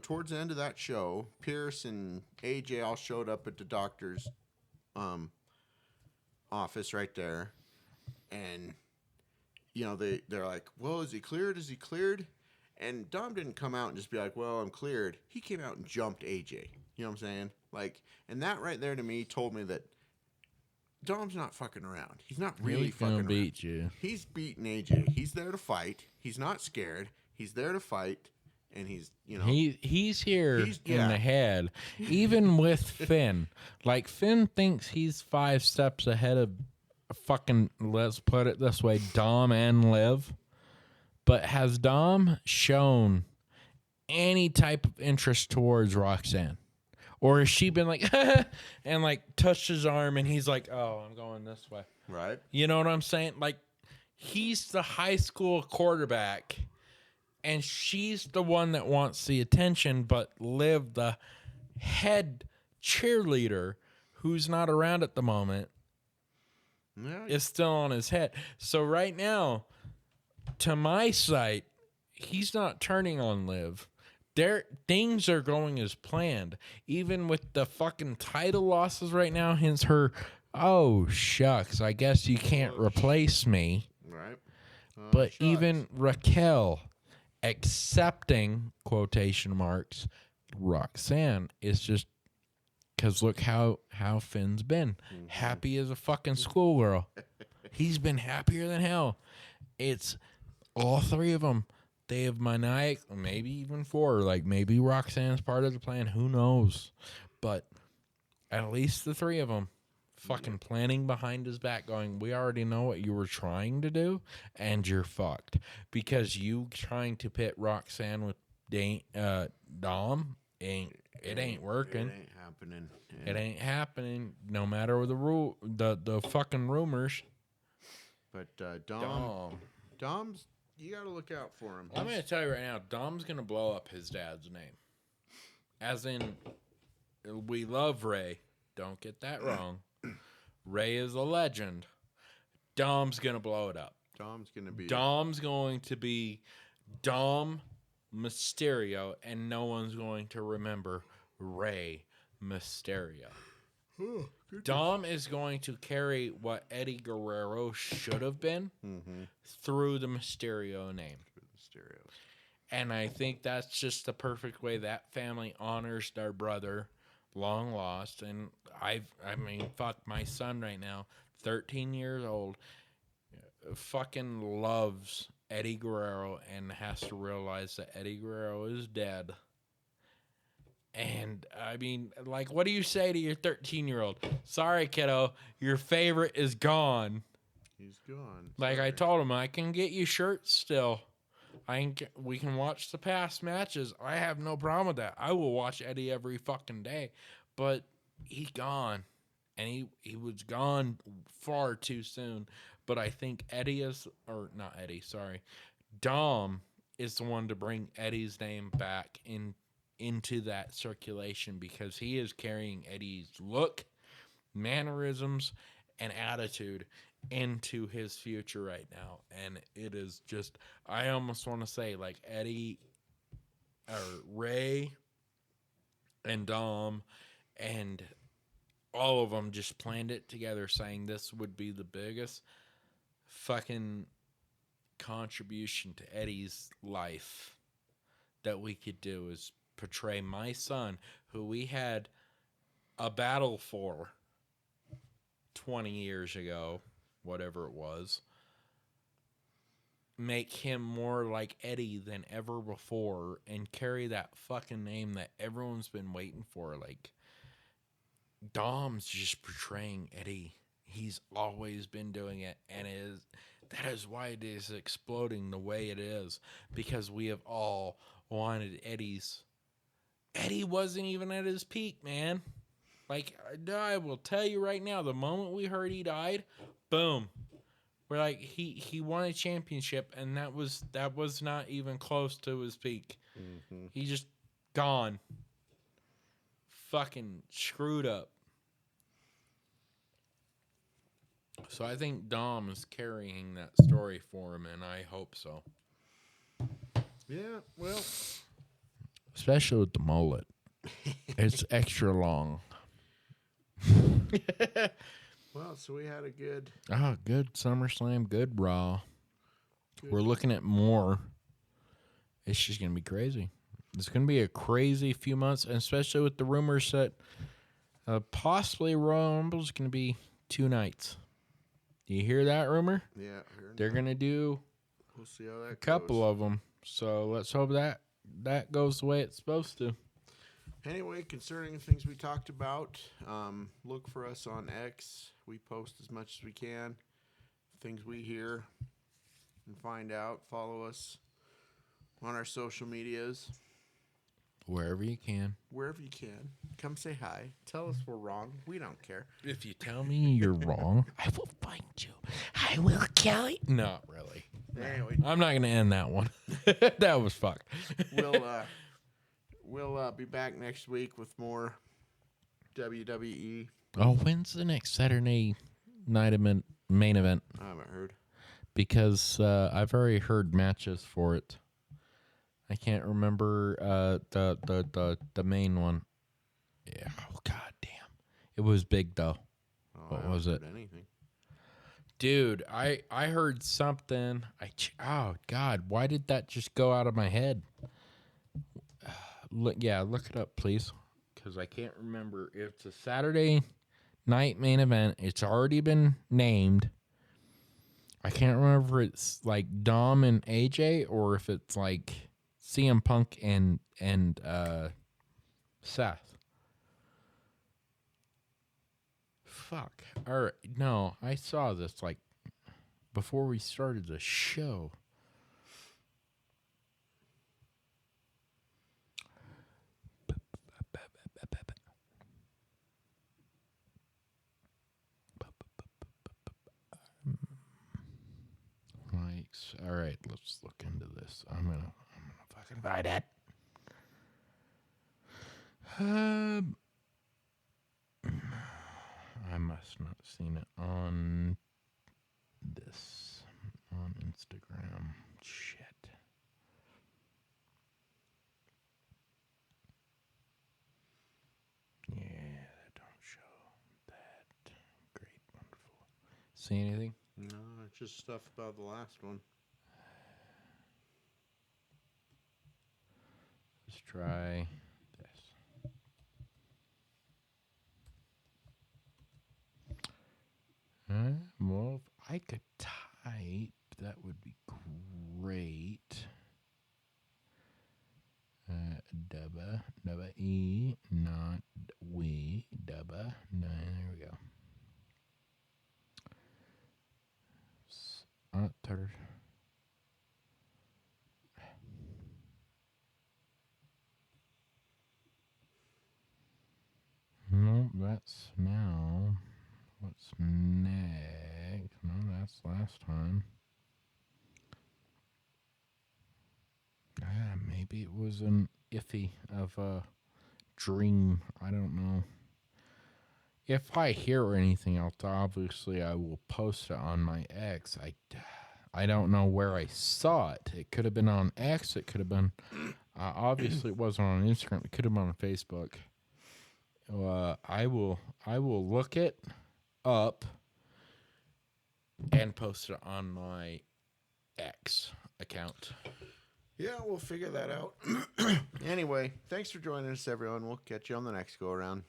towards the end of that show, Pierce and AJ all showed up at the doctor's office right there, and they're like, well, is he cleared? Is he cleared? And Dom didn't come out and just be like, well, I'm cleared. He came out and jumped AJ. You know what I'm saying? Like, and that right there to me told me that Dom's not fucking around. He's not really fucking around. He's gonna beat you. He's beating AJ. He's there to fight. He's not scared. He's there to fight. And he's here in the head. Even with Finn. Like, Finn thinks he's 5 steps ahead of fucking, let's put it this way, Dom and Liv. But has Dom shown any type of interest towards Roxanne? Or has she been like, and like touched his arm and he's like, oh, I'm going this way. Right. You know what I'm saying? Like, he's the high school quarterback and she's the one that wants the attention, but Liv, the head cheerleader who's not around at the moment, is still on his head. So right now, to my sight, he's not turning on Liv. Things are going as planned. Even with the fucking title losses right now, hence her, oh, shucks, I guess you can't replace me. Right. But shucks. Even Raquel accepting, quotation marks, Roxanne is just, because look how Finn's been. Mm-hmm. Happy as a fucking schoolgirl. He's been happier than hell. It's all three of them. They have maniac, maybe even four. Like, maybe Roxanne's part of the plan. Who knows? But at least the three of them fucking planning behind his back, going, we already know what you were trying to do, and you're fucked. Because you trying to pit Roxanne with Dom, it ain't working. It ain't happening. Yeah. It ain't happening, no matter the fucking rumors. But Dom's, you got to look out for him. I'm going to tell you right now, Dom's going to blow up his dad's name. As in, we love Ray. Don't get that wrong. Ray is a legend. Dom's going to blow it up. Dom's going to be Dom Mysterio, and no one's going to remember Ray Mysterio. Dom is going to carry what Eddie Guerrero should have been through the Mysterio name. And I think that's just the perfect way that family honors their brother, long lost. And I mean, fuck, my son right now, 13 years old, fucking loves Eddie Guerrero and has to realize that Eddie Guerrero is dead. And, I mean, like, what do you say to your 13-year-old? Sorry, kiddo, your favorite is gone. He's gone. Like, I told him, I can get you shirts still. We can watch the past matches. I have no problem with that. I will watch Eddie every fucking day. But he's gone. And he was gone far too soon. But I think Dom is the one to bring Eddie's name back into that circulation, because he is carrying Eddie's look, mannerisms, and attitude into his future right now. And it is just, I almost want to say, like, Eddie or Ray and Dom and all of them just planned it together, saying this would be the biggest fucking contribution to Eddie's life that we could do, is portray my son, who we had a battle for 20 years ago, whatever it was, make him more like Eddie than ever before, and carry that fucking name that everyone's been waiting for. Like, Dom's just portraying Eddie. He's always been doing it, and that is why it is exploding the way it is, because we have all wanted Eddie wasn't even at his peak, man. Like, I will tell you right now, the moment we heard he died, boom. We're like, he won a championship, and that was not even close to his peak. Mm-hmm. He just gone. Fucking screwed up. So I think Dom is carrying that story for him, and I hope so. Yeah, well, especially with the mullet. It's extra long. Well, so we had a good SummerSlam, good Raw. We're looking at more. It's just going to be crazy. It's going to be a crazy few months, and especially with the rumors that possibly Royal Rumble is going to be 2 nights. Do you hear that rumor? Yeah. They're going to do we'll see how that a couple of them. So let's hope that goes the way it's supposed to. Anyway, concerning the things we talked about, look for us on X. We post as much as we can. Things we hear and find out. Follow us on our social medias. Wherever you can. Come say hi. Tell us we're wrong. We don't care. If you tell me you're wrong, I will find you. I will kill you. Not really. Anyway. I'm not going to end that one. That was fucked. We'll be back next week with more WWE. Oh, when's the next Saturday night main event? I haven't heard. because I've already heard matches for it. I can't remember the main one. Yeah. Oh god damn. It was big though. What was it? Anything. Dude, I heard something. Oh god, why did that just go out of my head? Look it up, please, because I can't remember. It's a Saturday night main event. It's already been named. I can't remember if it's like Dom and AJ or if it's like CM Punk and Seth. Fuck. All right. No, I saw this like before we started the show. All right, let's look into this. I'm gonna fucking find it. I must not have seen it on this on Instagram. Shit. Yeah, that don't show that. Great, wonderful. See anything? No, it's just stuff about the last one. Let's try this. Well, if I could type, that would be great. Dubba, E, not we, Dubba. No, there we go. Third. No, that's now. What's next? No, that's last time. Maybe it was an iffy of a dream. I don't know. If I hear anything else, obviously I will post it on my X. I don't know where I saw it. It could have been on X. It could have been... obviously it wasn't on Instagram. It could have been on Facebook. I will look it up and post it on my X account. Yeah, we'll figure that out. Anyway, thanks for joining us, everyone. We'll catch you on the next go around.